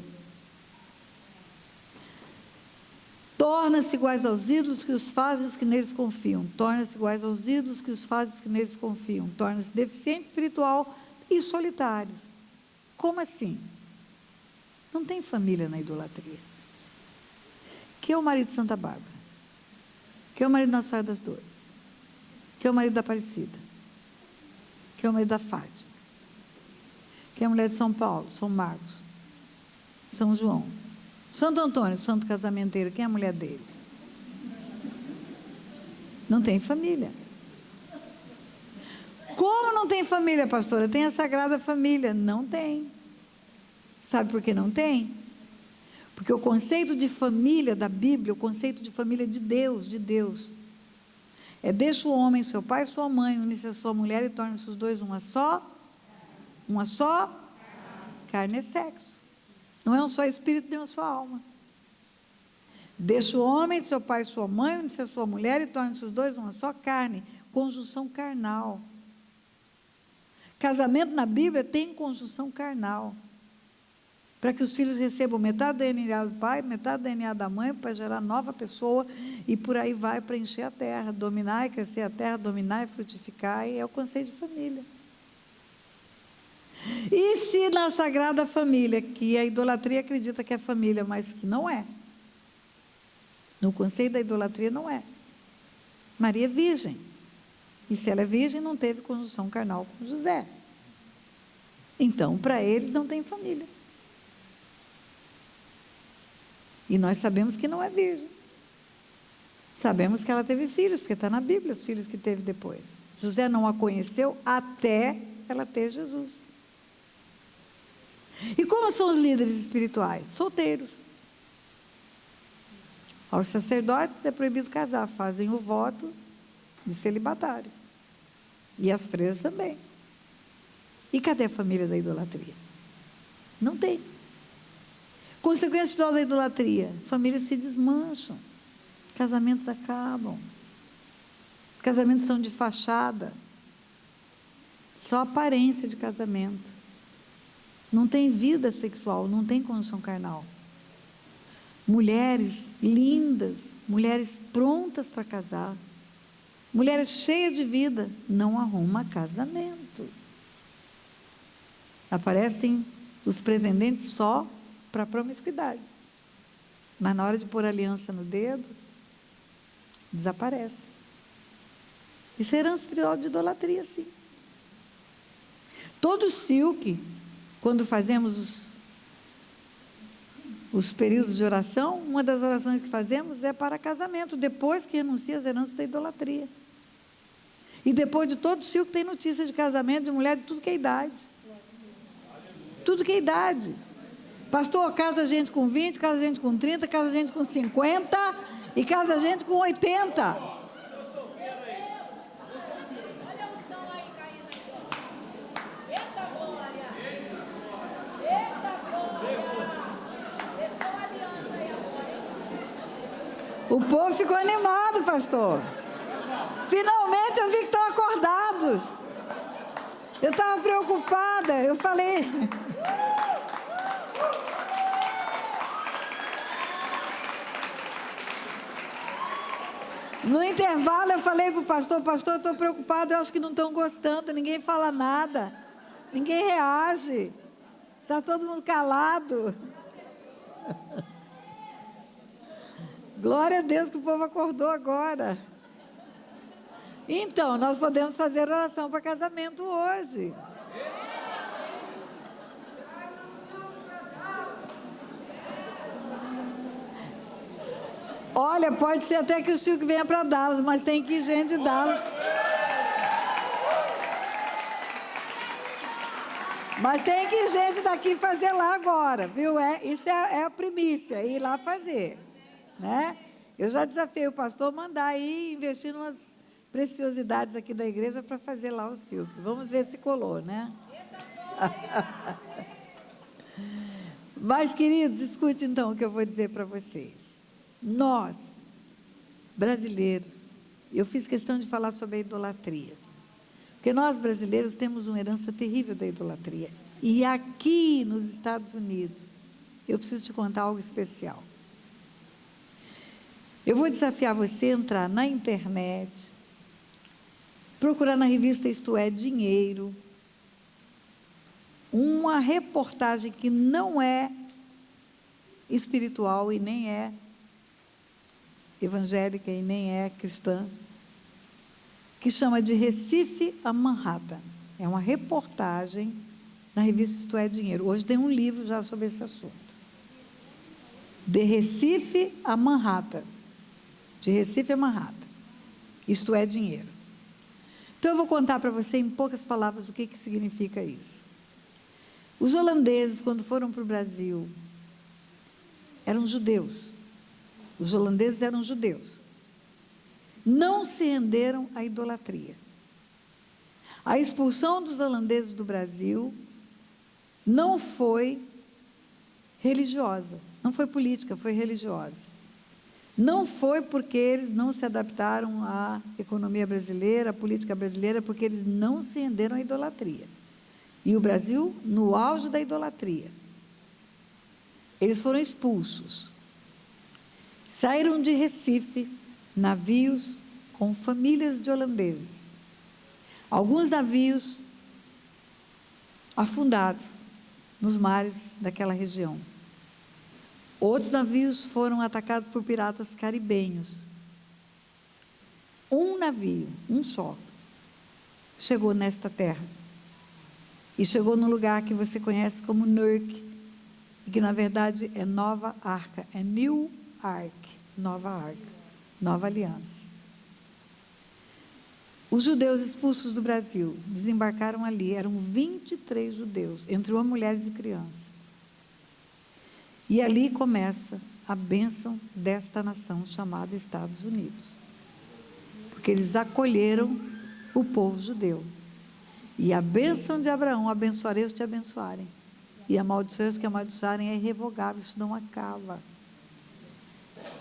Torna-se iguais aos ídolos que os fazem os que neles confiam. Torna-se iguais aos ídolos que os fazem os que neles confiam. Torna-se deficiente espiritual e solitários. Como assim? Não tem família na idolatria. Quem é o marido de Santa Bárbara? Quem é o marido da Nossa Senhora das Dores? Quem é o marido da Aparecida? Quem é o marido da Fátima? Quem é a mulher de São Paulo? São Marcos? São João? Santo Antônio, santo casamenteiro, quem é a mulher dele? Não tem família. Como não tem família, pastora? Tem a Sagrada Família. Não tem. Sabe por que não tem? Porque o conceito de família da Bíblia, o conceito de família de Deus, é deixa o homem, seu pai e sua mãe, une-se a sua mulher e torna-se os dois uma só carne é sexo. Não é um só espírito nem uma só alma. Deixa o homem, seu pai e sua mãe, une-se a sua mulher e torna-se os dois uma só carne. Conjunção carnal. Casamento na Bíblia tem conjunção carnal. Para que os filhos recebam metade do DNA do pai, metade do DNA da mãe, para gerar nova pessoa, e por aí vai para encher a terra, dominar e crescer a terra, dominar e frutificar, e é o conceito de família. E se na Sagrada Família, que a idolatria acredita que é família, mas que não é, no conceito da idolatria não é. Maria é virgem, e se ela é virgem, não teve conjunção carnal com José. Então, para eles não tem família. E nós sabemos que não é virgem. Sabemos que ela teve filhos, porque está na Bíblia os filhos que teve depois. José não a conheceu até ela ter Jesus. E como são os líderes espirituais? Solteiros. Aos sacerdotes é proibido casar, fazem o voto de celibatário. E as freiras também. E cadê a família da idolatria? Não tem. Consequência espiritual da idolatria: famílias se desmancham, casamentos acabam, casamentos são de fachada, só aparência de casamento, não tem vida sexual, não tem condição carnal. Mulheres lindas, mulheres prontas para casar, mulheres cheias de vida, não arruma casamento. Aparecem os pretendentes só para promiscuidade, mas na hora de pôr aliança no dedo, desaparece. Isso é herança espiritual de idolatria, sim. Todo silk, quando fazemos os períodos de oração, uma das orações que fazemos é para casamento, depois que renuncia às heranças da idolatria. E depois de todo silk tem notícia de casamento de mulher de tudo que é idade. Tudo que é idade. Pastor, casa gente com 20, casa gente com 30, casa gente com 50 e casa gente com 80. O povo ficou animado, pastor. Finalmente eu vi que estão acordados. Eu estava preocupada, eu falei... No intervalo eu falei para o pastor, eu estou preocupado, eu acho que não estão gostando, ninguém fala nada, ninguém reage, está todo mundo calado. Glória a Deus que o povo acordou agora. Então, nós podemos fazer oração para casamento hoje. Olha, pode ser até que o Chico venha para Dallas, mas tem que ir gente de Dallas. Mas tem que ir gente daqui fazer lá agora, viu? Isso é a primícia, ir lá fazer, né? Eu já desafiei o pastor a mandar aí investir umas preciosidades aqui da igreja para fazer lá o Silvio. Vamos ver se colou, né? Mas, queridos, escute então o que eu vou dizer para vocês. Nós, brasileiros, eu fiz questão de falar sobre a idolatria, porque nós brasileiros temos uma herança terrível da idolatria. E aqui nos Estados Unidos, eu preciso te contar algo especial. Eu vou desafiar você a entrar na internet, procurar na revista Isto É Dinheiro, uma reportagem que não é espiritual e nem é evangélica e nem é cristã, que chama de Recife a Manhattan. É uma reportagem na revista Isto É Dinheiro. Hoje tem um livro já sobre esse assunto. De Recife a Manhattan. De Recife a Manhattan. Isto é dinheiro. Então eu vou contar para você em poucas palavras o que significa isso. Os holandeses, quando foram para o Brasil, eram judeus. Os holandeses eram judeus. Não se renderam à idolatria. A expulsão dos holandeses do Brasil não foi religiosa, não foi política, foi religiosa. Não foi porque eles não se adaptaram à economia brasileira, à política brasileira, porque eles não se renderam à idolatria. E o Brasil, no auge da idolatria, eles foram expulsos. Saíram de Recife, navios com famílias de holandeses. Alguns navios afundados nos mares daquela região. Outros navios foram atacados por piratas caribenhos. Um navio, um só, chegou nesta terra. E chegou num lugar que você conhece como Nurk, e que na verdade é Nova Arca, é New Ark, Nova Arca, Nova Aliança. Os judeus expulsos do Brasil desembarcaram ali, eram 23 judeus, entre homens, mulheres e crianças. E ali começa a bênção desta nação chamada Estados Unidos. Porque eles acolheram o povo judeu. E a bênção de Abraão, abençoarei os que te abençoarem. E amaldiçoarei os que amaldiçoarem, é irrevogável, isso não acaba.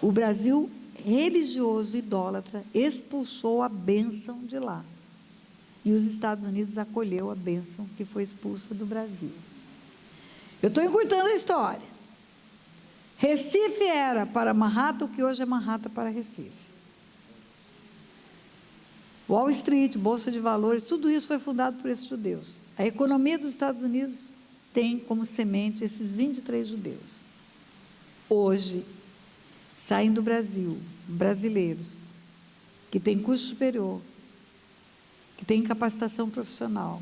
O Brasil religioso, idólatra, expulsou a bênção de lá. E os Estados Unidos acolheu a bênção que foi expulsa do Brasil. Eu estou encurtando a história. Recife era para Manhattan o que hoje é Manhattan para Recife. Wall Street, Bolsa de Valores, tudo isso foi fundado por esses judeus. A economia dos Estados Unidos tem como semente esses 23 judeus. Hoje, saem do Brasil brasileiros que têm curso superior, que têm capacitação profissional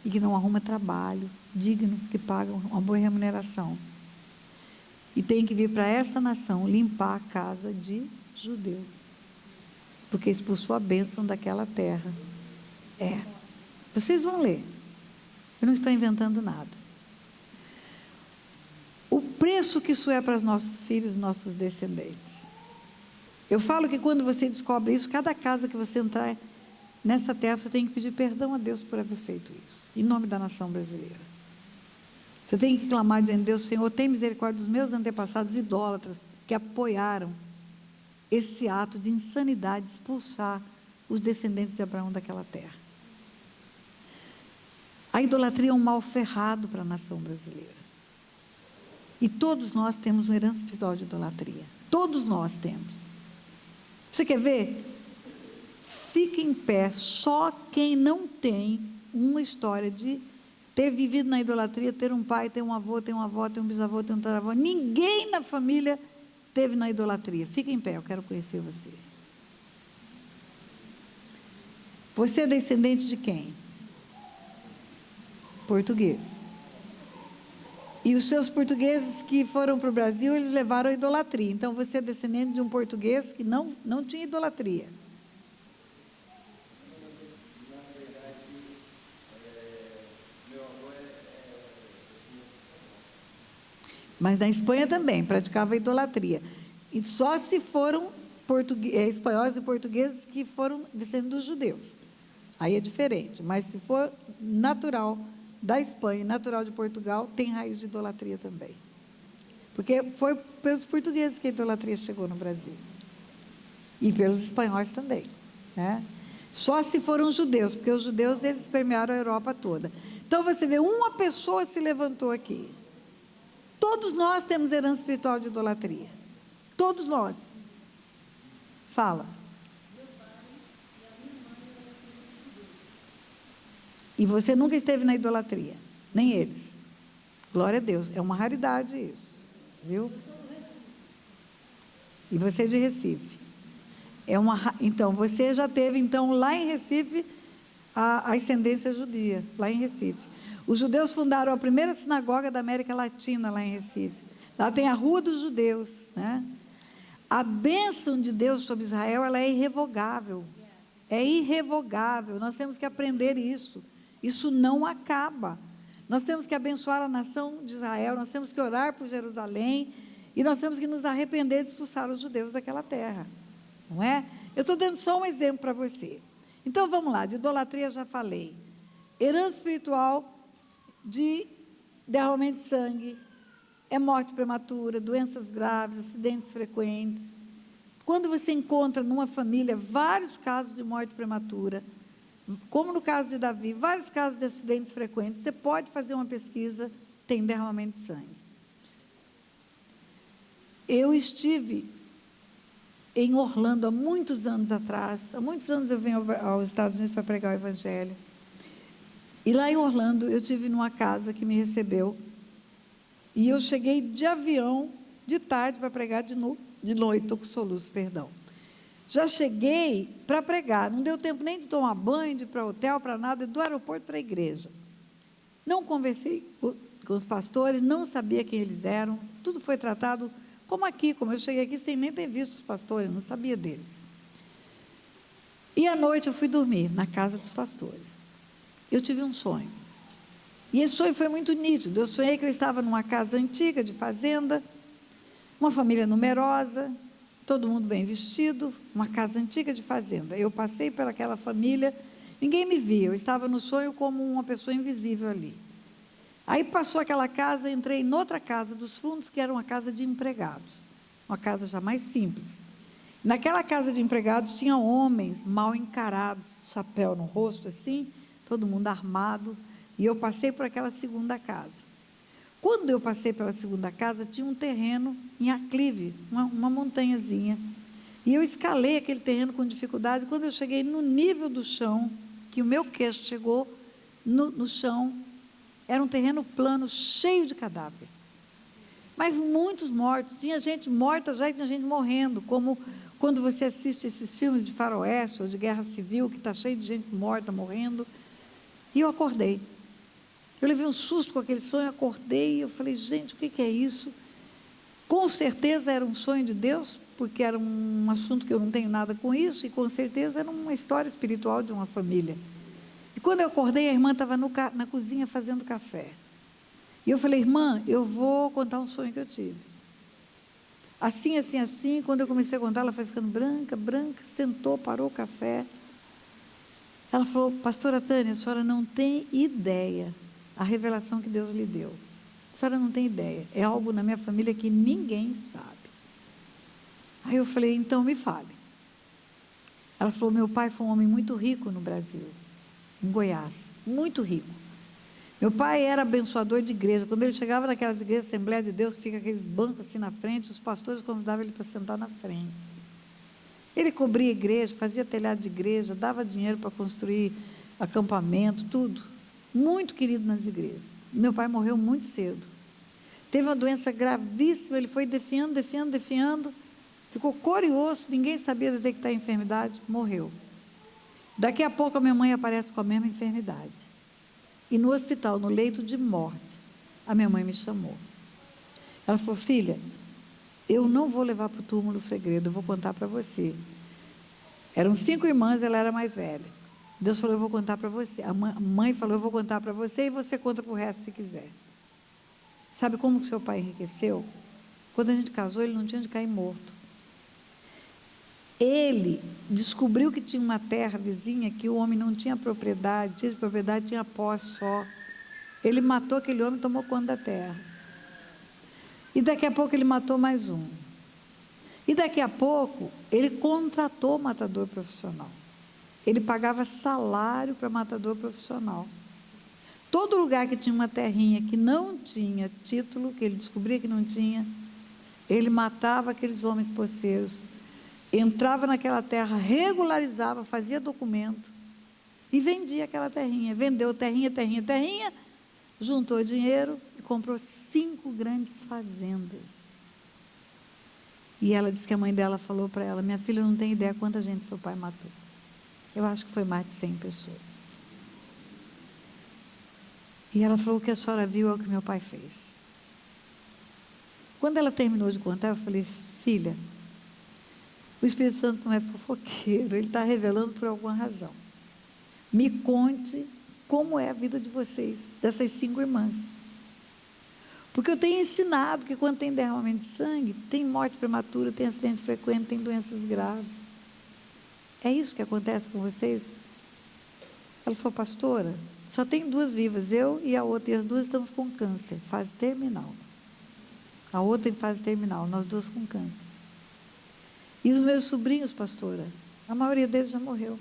e que não arrumam trabalho digno, que pagam uma boa remuneração. E tem que vir para esta nação limpar a casa de judeu. Porque expulsou a bênção daquela terra. Vocês vão ler. Eu não estou inventando nada. O preço que isso é para os nossos filhos, nossos descendentes. Eu falo que quando você descobre isso, cada casa que você entrar nessa terra, você tem que pedir perdão a Deus por haver feito isso. Em nome da nação brasileira. Você tem que clamar diante de Deus, Senhor, tem misericórdia dos meus antepassados idólatras que apoiaram esse ato de insanidade, de expulsar os descendentes de Abraão daquela terra. A idolatria é um mal ferrado para a nação brasileira. E todos nós temos uma herança espiritual de idolatria. Todos nós temos. Você quer ver? Fica em pé só quem não tem uma história de ter vivido na idolatria, ter um pai, ter um avô, ter uma avó, ter um bisavô, ter um tataravô. Ninguém na família teve na idolatria. Fica em pé, eu quero conhecer você. Você é descendente de quem? Português. E os seus portugueses que foram para o Brasil, eles levaram a idolatria. Então, você é descendente de um português que não tinha idolatria. Mas na Espanha também praticava idolatria. E só se foram espanhóis e portugueses que foram descendentes dos judeus. Aí é diferente. Mas se for natural da Espanha e natural de Portugal, tem raiz de idolatria também. Porque foi pelos portugueses que a idolatria chegou no Brasil. E pelos espanhóis também, né? Só se foram judeus, porque os judeus, eles permearam a Europa toda. Então, você vê, uma pessoa se levantou aqui. Todos nós temos herança espiritual de idolatria. Todos nós. Fala. E você nunca esteve na idolatria, nem eles. Glória a Deus, é uma raridade isso, viu? E você é de Recife. Então, você já teve, então, lá em Recife, a ascendência judia, lá em Recife. Os judeus fundaram a primeira sinagoga da América Latina, lá em Recife. Lá tem a Rua dos Judeus, né? A bênção de Deus sobre Israel, ela é irrevogável. É irrevogável, nós temos que aprender isso. Isso não acaba. Nós temos que abençoar a nação de Israel, nós temos que orar por Jerusalém, e nós temos que nos arrepender de expulsar os judeus daquela terra. Não é? Eu estou dando só um exemplo para você. Então, vamos lá, de idolatria já falei. Herança espiritual de derramamento de sangue, é morte prematura, doenças graves, acidentes frequentes. Quando você encontra numa família vários casos de morte prematura, como no caso de Davi, vários casos de acidentes frequentes, você pode fazer uma pesquisa, tem derramamento de sangue. Eu estive em Orlando há muitos anos atrás, há muitos anos eu venho aos Estados Unidos para pregar o Evangelho, e lá em Orlando eu estive numa casa que me recebeu, e eu cheguei de avião, de tarde para pregar de noite, estou com soluço, perdão. Já cheguei para pregar, não deu tempo nem de tomar banho, de ir para o hotel, para nada, do aeroporto para a igreja. Não conversei com os pastores, não sabia quem eles eram, tudo foi tratado como aqui, como eu cheguei aqui sem nem ter visto os pastores, não sabia deles. E à noite eu fui dormir na casa dos pastores. Eu tive um sonho. E esse sonho foi muito nítido. Eu sonhei que eu estava numa casa antiga de fazenda, uma família numerosa, todo mundo bem vestido, uma casa antiga de fazenda. Eu passei pelaquela família, ninguém me via, eu estava no sonho como uma pessoa invisível ali. Aí passou aquela casa, entrei em outra casa dos fundos, que era uma casa de empregados, uma casa já mais simples. Naquela casa de empregados tinha homens mal encarados, chapéu no rosto assim, todo mundo armado, e eu passei por aquela segunda casa. Quando eu passei pela segunda casa, tinha um terreno em aclive, uma montanhazinha. E eu escalei aquele terreno com dificuldade. Quando eu cheguei no nível do chão, que o meu queixo chegou no chão, era um terreno plano, cheio de cadáveres. Mas muitos mortos. Tinha gente morta já e tinha gente morrendo, como quando você assiste esses filmes de faroeste ou de guerra civil, que está cheio de gente morta, morrendo. E eu acordei. Eu levei um susto com aquele sonho, acordei e eu falei, gente, o que é isso? Com certeza era um sonho de Deus, porque era um assunto que eu não tenho nada com isso, e com certeza era uma história espiritual de uma família. E quando eu acordei, a irmã estava na cozinha fazendo café. E eu falei, irmã, eu vou contar um sonho que eu tive. Assim, assim, assim, quando eu comecei a contar, ela foi ficando branca, branca, sentou, parou o café. Ela falou, pastora Tânia, a senhora não tem ideia a revelação que Deus lhe deu. A senhora não tem ideia. É algo na minha família que ninguém sabe. Aí eu falei, então me fale. Ela falou, meu pai foi um homem muito rico no Brasil, em Goiás, muito rico. Meu pai era abençoador de igreja. Quando ele chegava naquelas igrejas, Assembleia de Deus, que fica aqueles bancos assim na frente, os pastores convidavam ele para sentar na frente. Ele cobria igreja, fazia telhado de igreja, dava dinheiro para construir acampamento, tudo. Muito querido nas igrejas. Meu pai morreu muito cedo. Teve uma doença gravíssima, ele foi definhando, ficou curioso, ninguém sabia detectar a enfermidade, morreu. Daqui a pouco a minha mãe aparece com a mesma enfermidade. E no hospital, no leito de morte, a minha mãe me chamou. Ela falou, filha, eu não vou levar para o túmulo o segredo, eu vou contar para você. Eram 5 irmãs, ela era mais velha. Deus falou, eu vou contar para você. A mãe falou, eu vou contar para você e você conta para o resto se quiser. Sabe como que seu pai enriqueceu? Quando a gente casou, ele não tinha de cair morto. Ele descobriu que tinha uma terra vizinha, que o homem não tinha propriedade, tinha posse só. Ele matou aquele homem e tomou conta da terra. E daqui a pouco ele matou mais um. E daqui a pouco ele contratou matador profissional. Ele pagava salário para matador profissional. Todo lugar que tinha uma terrinha que não tinha título, que ele descobria que não tinha, ele matava aqueles homens poceiros, entrava naquela terra, regularizava, fazia documento e vendia aquela terrinha. Vendeu terrinha, juntou dinheiro e comprou 5 grandes fazendas. E ela disse que a mãe dela falou para ela, minha filha, não tem ideia quanta gente seu pai matou. Eu acho que foi mais de 100 pessoas. E ela falou, o que a senhora viu é o que meu pai fez. Quando ela terminou de contar, eu falei, filha, o Espírito Santo não é fofoqueiro, ele está revelando por alguma razão. Me conte como é a vida de vocês, dessas 5 irmãs. Porque eu tenho ensinado que quando tem derramamento de sangue, tem morte prematura, tem acidentes frequentes, tem doenças graves. É isso que acontece com vocês? Ela falou, pastora, só tem 2 vivas, eu e a outra, e as 2 estamos com câncer, fase terminal. A outra em fase terminal, nós 2 com câncer. E os meus sobrinhos, pastora, a maioria deles já morreu.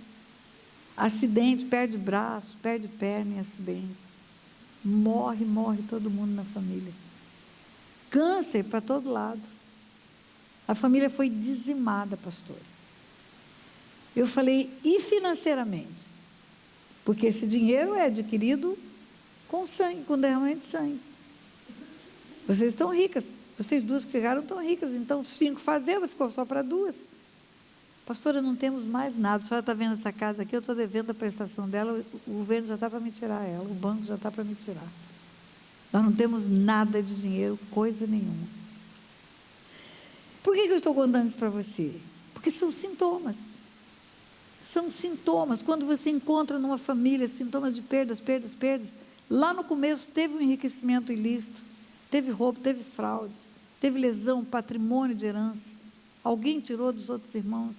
Acidente, perde braço, perde perna em acidente. Morre todo mundo na família. Câncer para todo lado. A família foi dizimada, pastora. Eu falei, e financeiramente? Porque esse dinheiro é adquirido com sangue, com derramamento de sangue. Vocês estão ricas, vocês 2 que ficaram estão ricas, então 5 fazendas, ficou só para 2. Pastora, não temos mais nada, a senhora está vendo essa casa aqui, eu estou devendo a prestação dela, o governo já está para me tirar ela, o banco já está para me tirar. Nós não temos nada de dinheiro, coisa nenhuma. Por que eu estou contando isso para você? Porque são sintomas. São sintomas. Quando você encontra numa família sintomas de perdas, lá no começo teve um enriquecimento ilícito, teve roubo, teve fraude, teve lesão, patrimônio de herança. Alguém tirou dos outros irmãos.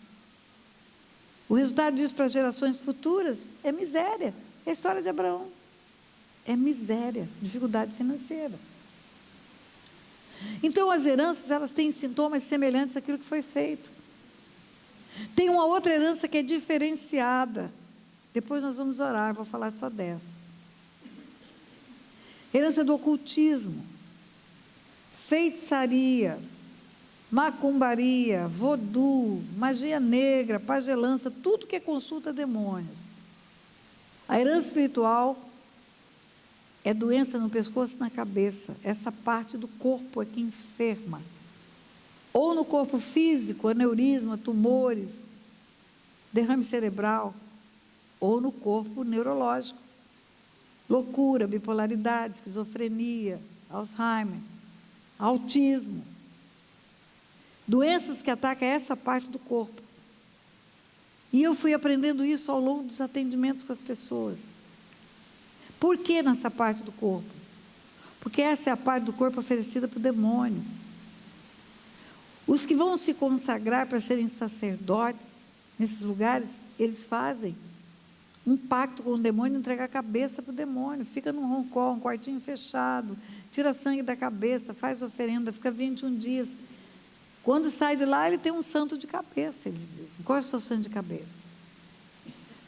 O resultado disso para as gerações futuras é miséria. É a história de Abraão. É miséria, dificuldade financeira. Então, as heranças, elas têm sintomas semelhantes àquilo que foi feito. Tem uma outra herança que é diferenciada. Depois nós vamos orar, vou falar só dessa. Herança do ocultismo, feitiçaria, macumbaria, vodu, magia negra, pagelança, tudo que é consulta a demônios. A herança espiritual é doença no pescoço e na cabeça. Essa parte do corpo é que enferma. Ou no corpo físico, aneurisma, tumores, derrame cerebral. Ou no corpo neurológico. Loucura, bipolaridade, esquizofrenia, Alzheimer, autismo. Doenças que atacam essa parte do corpo. E eu fui aprendendo isso ao longo dos atendimentos com as pessoas. Por que nessa parte do corpo? Porque essa é a parte do corpo oferecida para o demônio. Os que vão se consagrar para serem sacerdotes nesses lugares, eles fazem um pacto com o demônio, entregar a cabeça para o demônio, fica num roncó, um quartinho fechado, tira sangue da cabeça, faz oferenda, fica 21 dias. Quando sai de lá, ele tem um santo de cabeça, eles dizem. Qual é o seu santo de cabeça?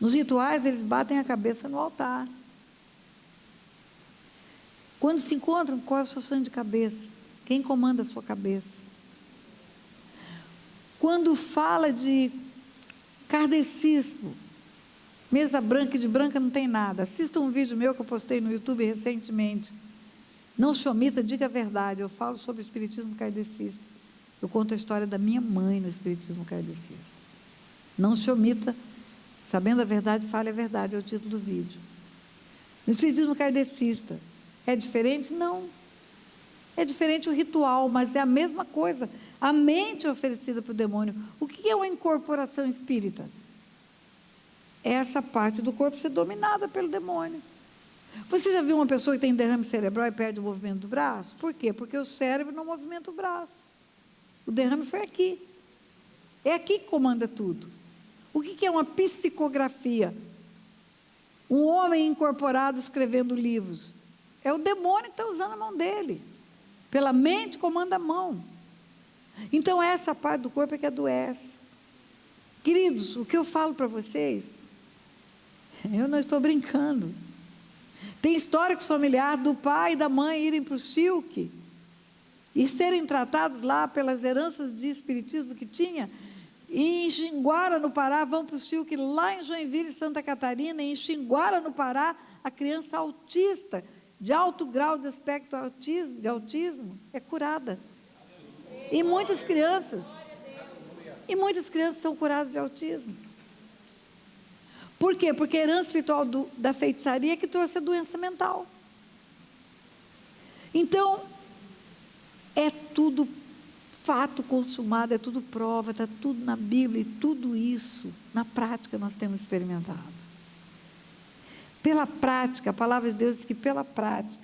Nos rituais, eles batem a cabeça no altar. Quando se encontram, qual é o seu santo de cabeça? Quem comanda a sua cabeça? Quando fala de kardecismo, mesa branca, e de branca não tem nada. Assista um vídeo meu que eu postei no YouTube recentemente. Não se omita, diga a verdade. Eu falo sobre o espiritismo kardecista. Eu conto a história da minha mãe no espiritismo kardecista. Não se omita, sabendo a verdade, fale a verdade, é o título do vídeo. No espiritismo kardecista, é diferente? Não. É diferente o ritual, mas é a mesma coisa. A mente é oferecida para o demônio. O que é uma incorporação espírita? É essa parte do corpo ser dominada pelo demônio. Você já viu uma pessoa que tem derrame cerebral e perde o movimento do braço? Por quê? Porque o cérebro não movimenta o braço. O derrame foi aqui. É aqui que comanda tudo. O que é uma psicografia? Um homem incorporado escrevendo livros. É o demônio que está usando a mão dele. Pela mente comanda a mão. Então essa parte do corpo é que adoece. Queridos, o que eu falo para vocês, eu não estou brincando. Tem históricos familiares do pai e da mãe irem para o Chilque e serem tratados lá pelas heranças de espiritismo que tinha. E em Xinguara, no Pará, vão para o Chilque, lá em Joinville, Santa Catarina, e em Xinguara, no Pará, a criança autista, de alto grau de espectro de autismo, é curada. E muitas crianças são curadas de autismo. Por quê? Porque a herança espiritual da feitiçaria é que trouxe a doença mental. Então, é tudo fato consumado, é tudo prova, está tudo na Bíblia, e tudo isso, na prática, nós temos experimentado. Pela prática, a palavra de Deus diz que pela prática,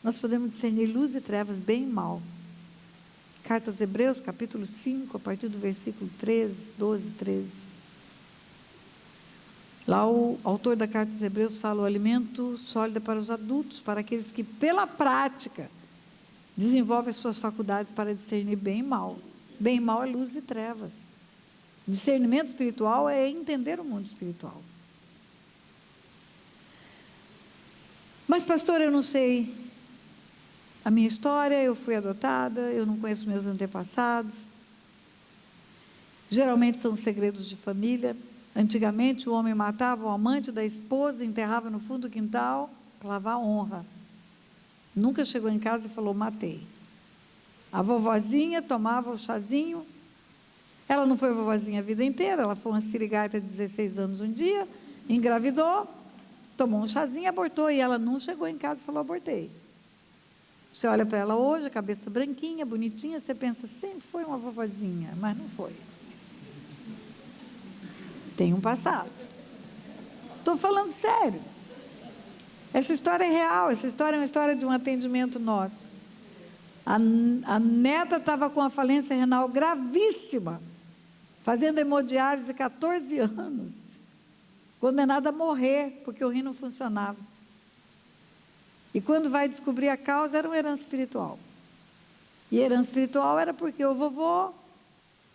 nós podemos discernir luz e trevas, bem e mal. Carta aos Hebreus, capítulo 5, a partir do versículo 13, 12, 13. Lá o autor da Carta aos Hebreus fala: o alimento sólido é para os adultos, para aqueles que pela prática desenvolvem suas faculdades para discernir bem e mal. Bem e mal é luz e trevas. Discernimento espiritual é entender o mundo espiritual. Mas pastor, eu não sei a minha história, eu fui adotada, eu não conheço meus antepassados. Geralmente são segredos de família. Antigamente o homem matava o amante da esposa, enterrava no fundo do quintal para lavar a honra. Nunca chegou em casa e falou: matei. A vovozinha tomava o chazinho. Ela não foi vovozinha a vida inteira, ela foi uma sirigaita de 16 anos um dia, engravidou, tomou um chazinho e abortou. E ela não chegou em casa e falou: abortei. Você olha para ela hoje, a cabeça branquinha, bonitinha, você pensa: sempre foi uma vovozinha, mas não foi. Tem um passado. Estou falando sério. Essa história é real, essa história é uma história de um atendimento nosso. A neta estava com a falência renal gravíssima, fazendo hemodiálise há 14 anos, condenada a morrer, porque o rim não funcionava. E quando vai descobrir a causa, era uma herança espiritual. E a herança espiritual era porque o vovô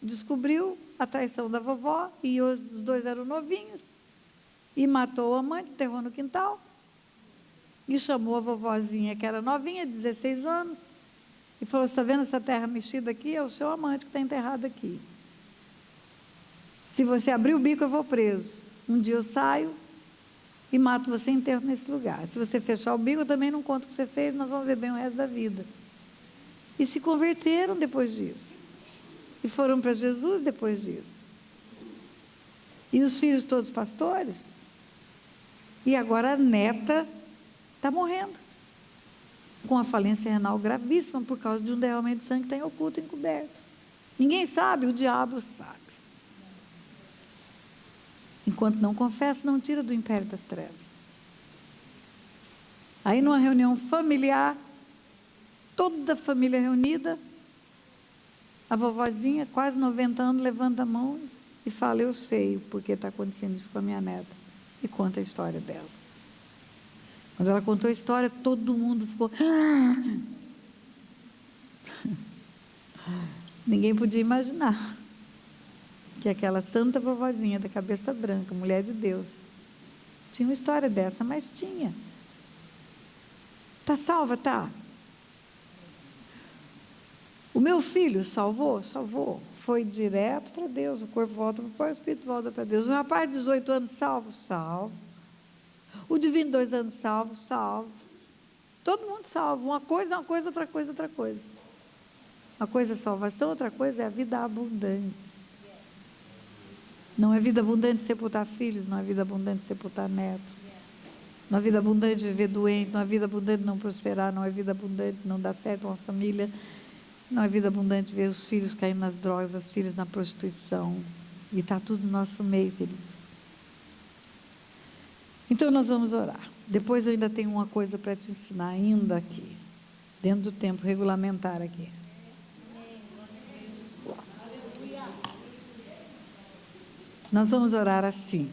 descobriu a traição da vovó, e os dois eram novinhos, e matou o amante, enterrou no quintal, e chamou a vovozinha, que era novinha, 16 anos, e falou: você está vendo essa terra mexida aqui? É o seu amante que está enterrado aqui. Se você abrir o bico, eu vou preso. Um dia eu saio e mato você e enterro nesse lugar. Se você fechar o bico, eu também não conto o que você fez, nós vamos ver bem o resto da vida. E se converteram depois disso. E foram para Jesus depois disso. E os filhos todos pastores. E agora a neta está morrendo, com a falência renal gravíssima, por causa de um derramamento de sangue que está oculto, encoberto. Ninguém sabe, o diabo sabe. Enquanto não confessa, não tira do império das trevas. Aí numa reunião familiar, toda a família reunida, a vovozinha, quase 90 anos, levanta a mão e fala: eu sei porque está acontecendo isso com a minha neta. E conta a história dela. Quando ela contou a história, todo mundo ficou... Ninguém podia imaginar que aquela santa vovozinha da cabeça branca, mulher de Deus, tinha uma história dessa, mas tinha. Está salva? Tá. O meu filho salvou? Salvou. Foi direto para Deus, o corpo volta para o Pai, o Espírito volta para Deus. O rapaz de 18 anos, salvo? Salvo. O de 22 anos, salvo? Salvo. Todo mundo salvo. Uma coisa, outra coisa, outra coisa. Uma coisa é salvação, outra coisa é a vida abundante. Não é vida abundante sepultar filhos, não é vida abundante sepultar netos. Não é vida abundante viver doente, não é vida abundante não prosperar, não é vida abundante não dar certo uma família. Não é vida abundante ver os filhos caindo nas drogas, as filhas na prostituição. E está tudo no nosso meio, queridos. Então nós vamos orar. Depois eu ainda tenho uma coisa para te ensinar ainda aqui. Dentro do tempo regulamentar aqui. Nós vamos orar assim.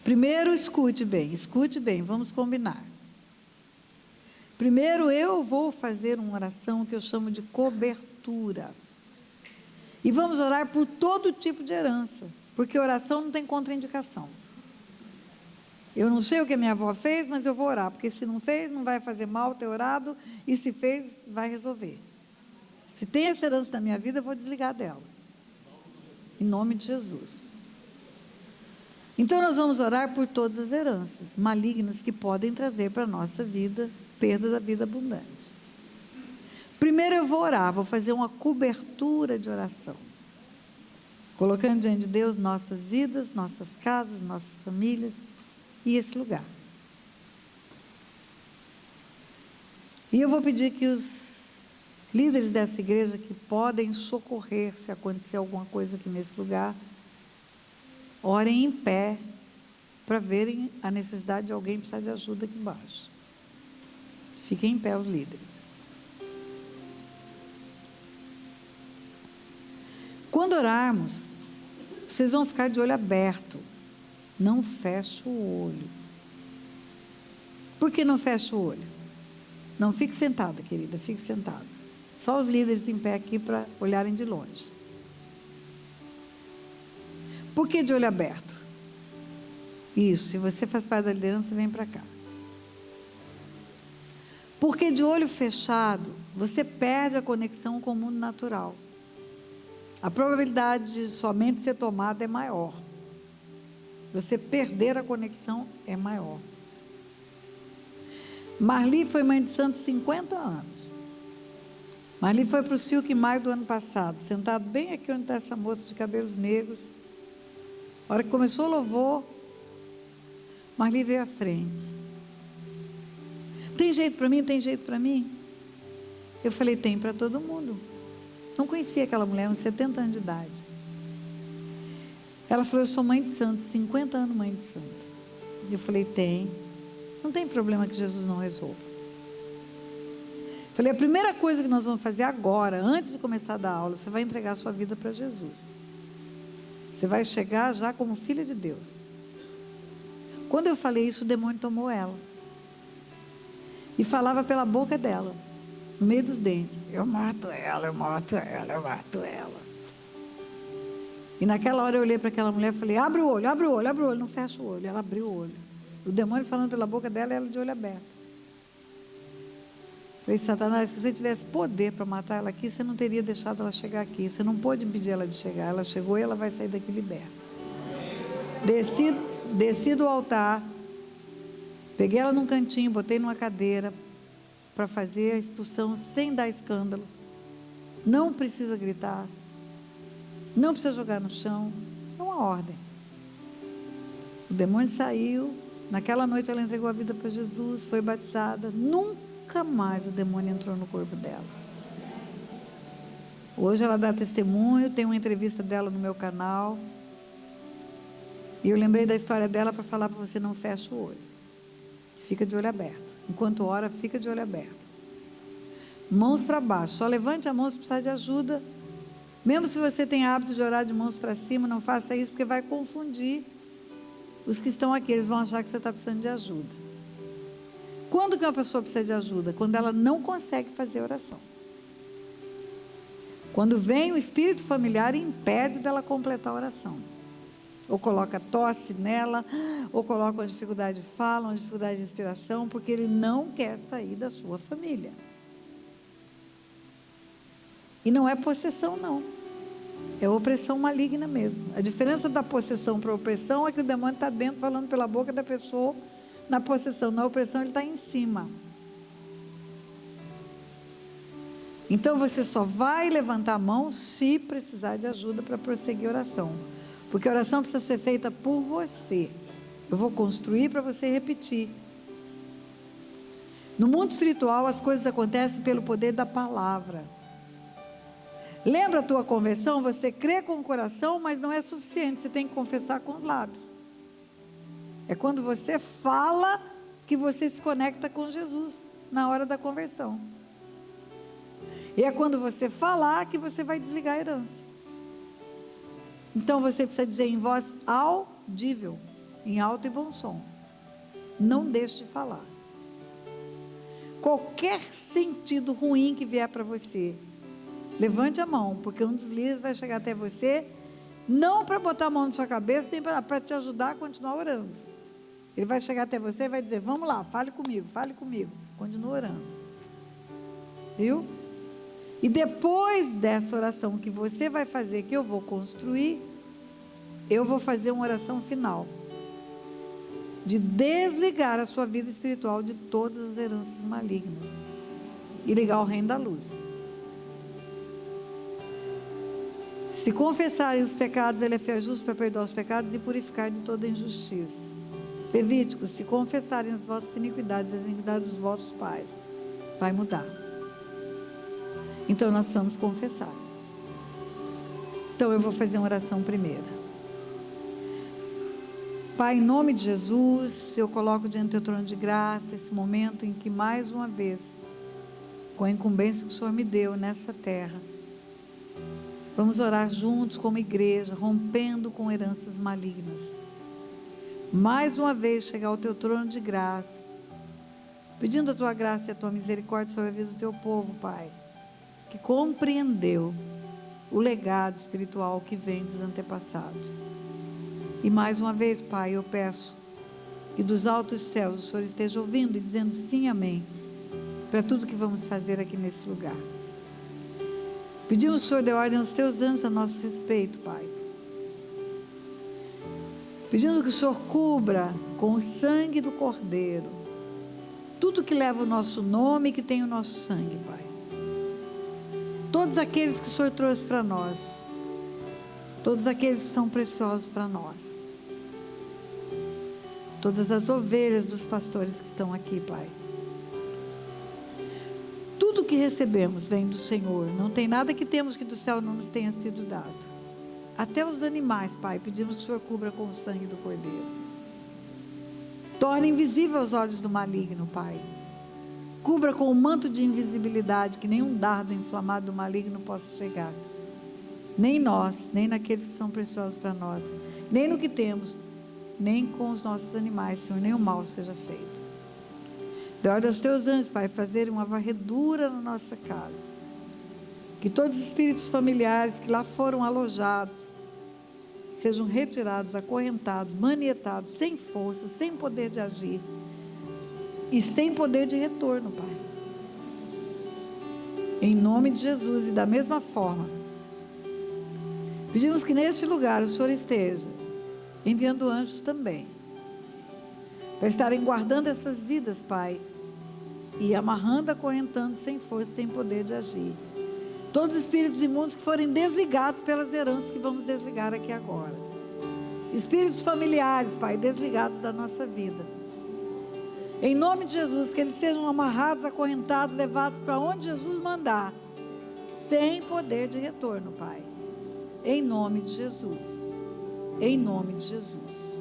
Primeiro, escute bem, vamos combinar. Primeiro, eu vou fazer uma oração que eu chamo de cobertura. E vamos orar por todo tipo de herança, porque oração não tem contraindicação. Eu não sei o que a minha avó fez, mas eu vou orar, porque se não fez, não vai fazer mal ter orado, e se fez, vai resolver. Se tem essa herança na minha vida, eu vou desligar dela. Em nome de Jesus. Então, nós vamos orar por todas as heranças malignas que podem trazer para a nossa vida perda da vida abundante. Primeiro eu vou orar, vou fazer uma cobertura de oração. Colocando diante de Deus nossas vidas, nossas casas, nossas famílias e esse lugar. E eu vou pedir que os líderes dessa igreja que podem socorrer se acontecer alguma coisa aqui nesse lugar, orem em pé para verem a necessidade de alguém precisar de ajuda aqui embaixo. Fiquem em pé os líderes. Quando orarmos, vocês vão ficar de olho aberto. Não feche o olho. Por que não feche o olho? Não fique sentada, querida, fique sentada. Só os líderes em pé aqui para olharem de longe. Por que de olho aberto? Isso, se você faz parte da liderança, vem para cá. Porque de olho fechado, você perde a conexão com o mundo natural. A probabilidade de sua mente ser tomada é maior. Você perder a conexão é maior. Marli foi mãe de santo 50 anos. Marli foi para o Silk em maio do ano passado, sentado bem aqui onde está essa moça de cabelos negros. A hora que começou o louvor, Marli veio à frente. Tem jeito para mim? Tem jeito para mim? Eu falei, tem para todo mundo. Não conhecia aquela mulher, uns 70 anos de idade. Ela falou, eu sou mãe de santo, 50 anos mãe de santo. Eu falei, tem. Não tem problema que Jesus não resolva. Falei, a primeira coisa que nós vamos fazer agora, antes de começar a dar aula, você vai entregar a sua vida para Jesus. Você vai chegar já como filha de Deus. Quando eu falei isso, o demônio tomou ela. E falava pela boca dela, no meio dos dentes. Eu mato ela, eu mato ela, eu mato ela. E naquela hora eu olhei para aquela mulher e falei, abre o olho, abre o olho, abre o olho. Não fecha o olho. Ela abriu o olho. O demônio falando pela boca dela e ela de olho aberto. Falei, Satanás, se você tivesse poder para matar ela aqui, você não teria deixado ela chegar aqui. Você não pôde impedir ela de chegar. Ela chegou e ela vai sair daqui liberta. Desci do altar. Peguei ela num cantinho, botei numa cadeira para fazer a expulsão sem dar escândalo. Não precisa gritar. Não precisa jogar no chão. É uma ordem. O demônio saiu. Naquela noite ela entregou a vida para Jesus, foi batizada. Nunca mais o demônio entrou no corpo dela. Hoje ela dá testemunho, tem uma entrevista dela no meu canal. E eu lembrei da história dela para falar para você, não fecha o olho. Fica de olho aberto. Enquanto ora, fica de olho aberto. Mãos para baixo. Só levante a mão se precisar de ajuda. Mesmo se você tem hábito de orar de mãos para cima, não faça isso, porque vai confundir os que estão aqui. Eles vão achar que você está precisando de ajuda. Quando que uma pessoa precisa de ajuda? Quando ela não consegue fazer oração. Quando vem o espírito familiar, impede dela completar a oração. Ou coloca tosse nela, ou coloca uma dificuldade de fala, uma dificuldade de respiração, porque ele não quer sair da sua família. E não é possessão, não. É opressão maligna mesmo. A diferença da possessão para a opressão é que o demônio está dentro, falando pela boca da pessoa. Na possessão, na opressão, ele está em cima. Então você só vai levantar a mão se precisar de ajuda para prosseguir a oração. Porque a oração precisa ser feita por você. Eu vou construir para você repetir. No mundo espiritual, as coisas acontecem pelo poder da palavra. Lembra a tua conversão? Você crê com o coração, mas não é suficiente. Você tem que confessar com os lábios. É quando você fala que você se conecta com Jesus na hora da conversão. E é quando você falar que você vai desligar a herança. Então você precisa dizer em voz audível, em alto e bom som. Não deixe de falar. Qualquer sentido ruim que vier para você, levante a mão, porque um dos líderes vai chegar até você, não para botar a mão na sua cabeça, nem para te ajudar a continuar orando. Ele vai chegar até você e vai dizer, vamos lá, fale comigo, continue orando. Viu? E depois dessa oração que você vai fazer, que eu vou construir, eu vou fazer uma oração final. De desligar a sua vida espiritual de todas as heranças malignas. E ligar o reino da luz. Se confessarem os pecados, ele é fiel e justo para perdoar os pecados e purificar de toda injustiça. Levíticos, se confessarem as vossas iniquidades, as iniquidades dos vossos pais, vai mudar. Então nós precisamos confessar. Então eu vou fazer uma oração primeira. Pai, em nome de Jesus, eu coloco diante do teu trono de graça esse momento em que mais uma vez, com a incumbência que o Senhor me deu nessa terra, vamos orar juntos como igreja, rompendo com heranças malignas. Mais uma vez chegar ao teu trono de graça, pedindo a tua graça e a tua misericórdia sobre a vida do teu povo, Pai, que compreendeu o legado espiritual que vem dos antepassados. E mais uma vez, Pai, eu peço que dos altos céus o Senhor esteja ouvindo e dizendo sim, amém, para tudo que vamos fazer aqui nesse lugar. Pedimos que o Senhor dê ordem aos teus anjos a nosso respeito, Pai. Pedindo que o Senhor cubra com o sangue do Cordeiro tudo que leva o nosso nome e que tem o nosso sangue, Pai. Todos aqueles que o Senhor trouxe para nós, todos aqueles que são preciosos para nós, todas as ovelhas dos pastores que estão aqui, Pai. Tudo que recebemos vem do Senhor, não tem nada que temos que do céu não nos tenha sido dado. Até os animais, Pai, pedimos que o Senhor cubra com o sangue do Cordeiro. Torne invisível os olhos do maligno, Pai. Cubra com o manto de invisibilidade, que nenhum dardo inflamado do maligno possa chegar. Nem nós, nem naqueles que são preciosos para nós, nem no que temos, nem com os nossos animais, Senhor, nem o mal seja feito. Dê ordem aos teus anjos, Pai, fazerem uma varredura na nossa casa. Que todos os espíritos familiares que lá foram alojados sejam retirados, acorrentados, manietados, sem força, sem poder de agir e sem poder de retorno, Pai. Em nome de Jesus. E da mesma forma, pedimos que neste lugar o Senhor esteja enviando anjos também, para estarem guardando essas vidas, Pai, e amarrando, acorrentando, sem força, sem poder de agir. Todos os espíritos imundos que forem desligados pelas heranças que vamos desligar aqui agora. Espíritos familiares, Pai, desligados da nossa vida. Em nome de Jesus, que eles sejam amarrados, acorrentados, levados para onde Jesus mandar, sem poder de retorno, Pai. Em nome de Jesus. Em nome de Jesus.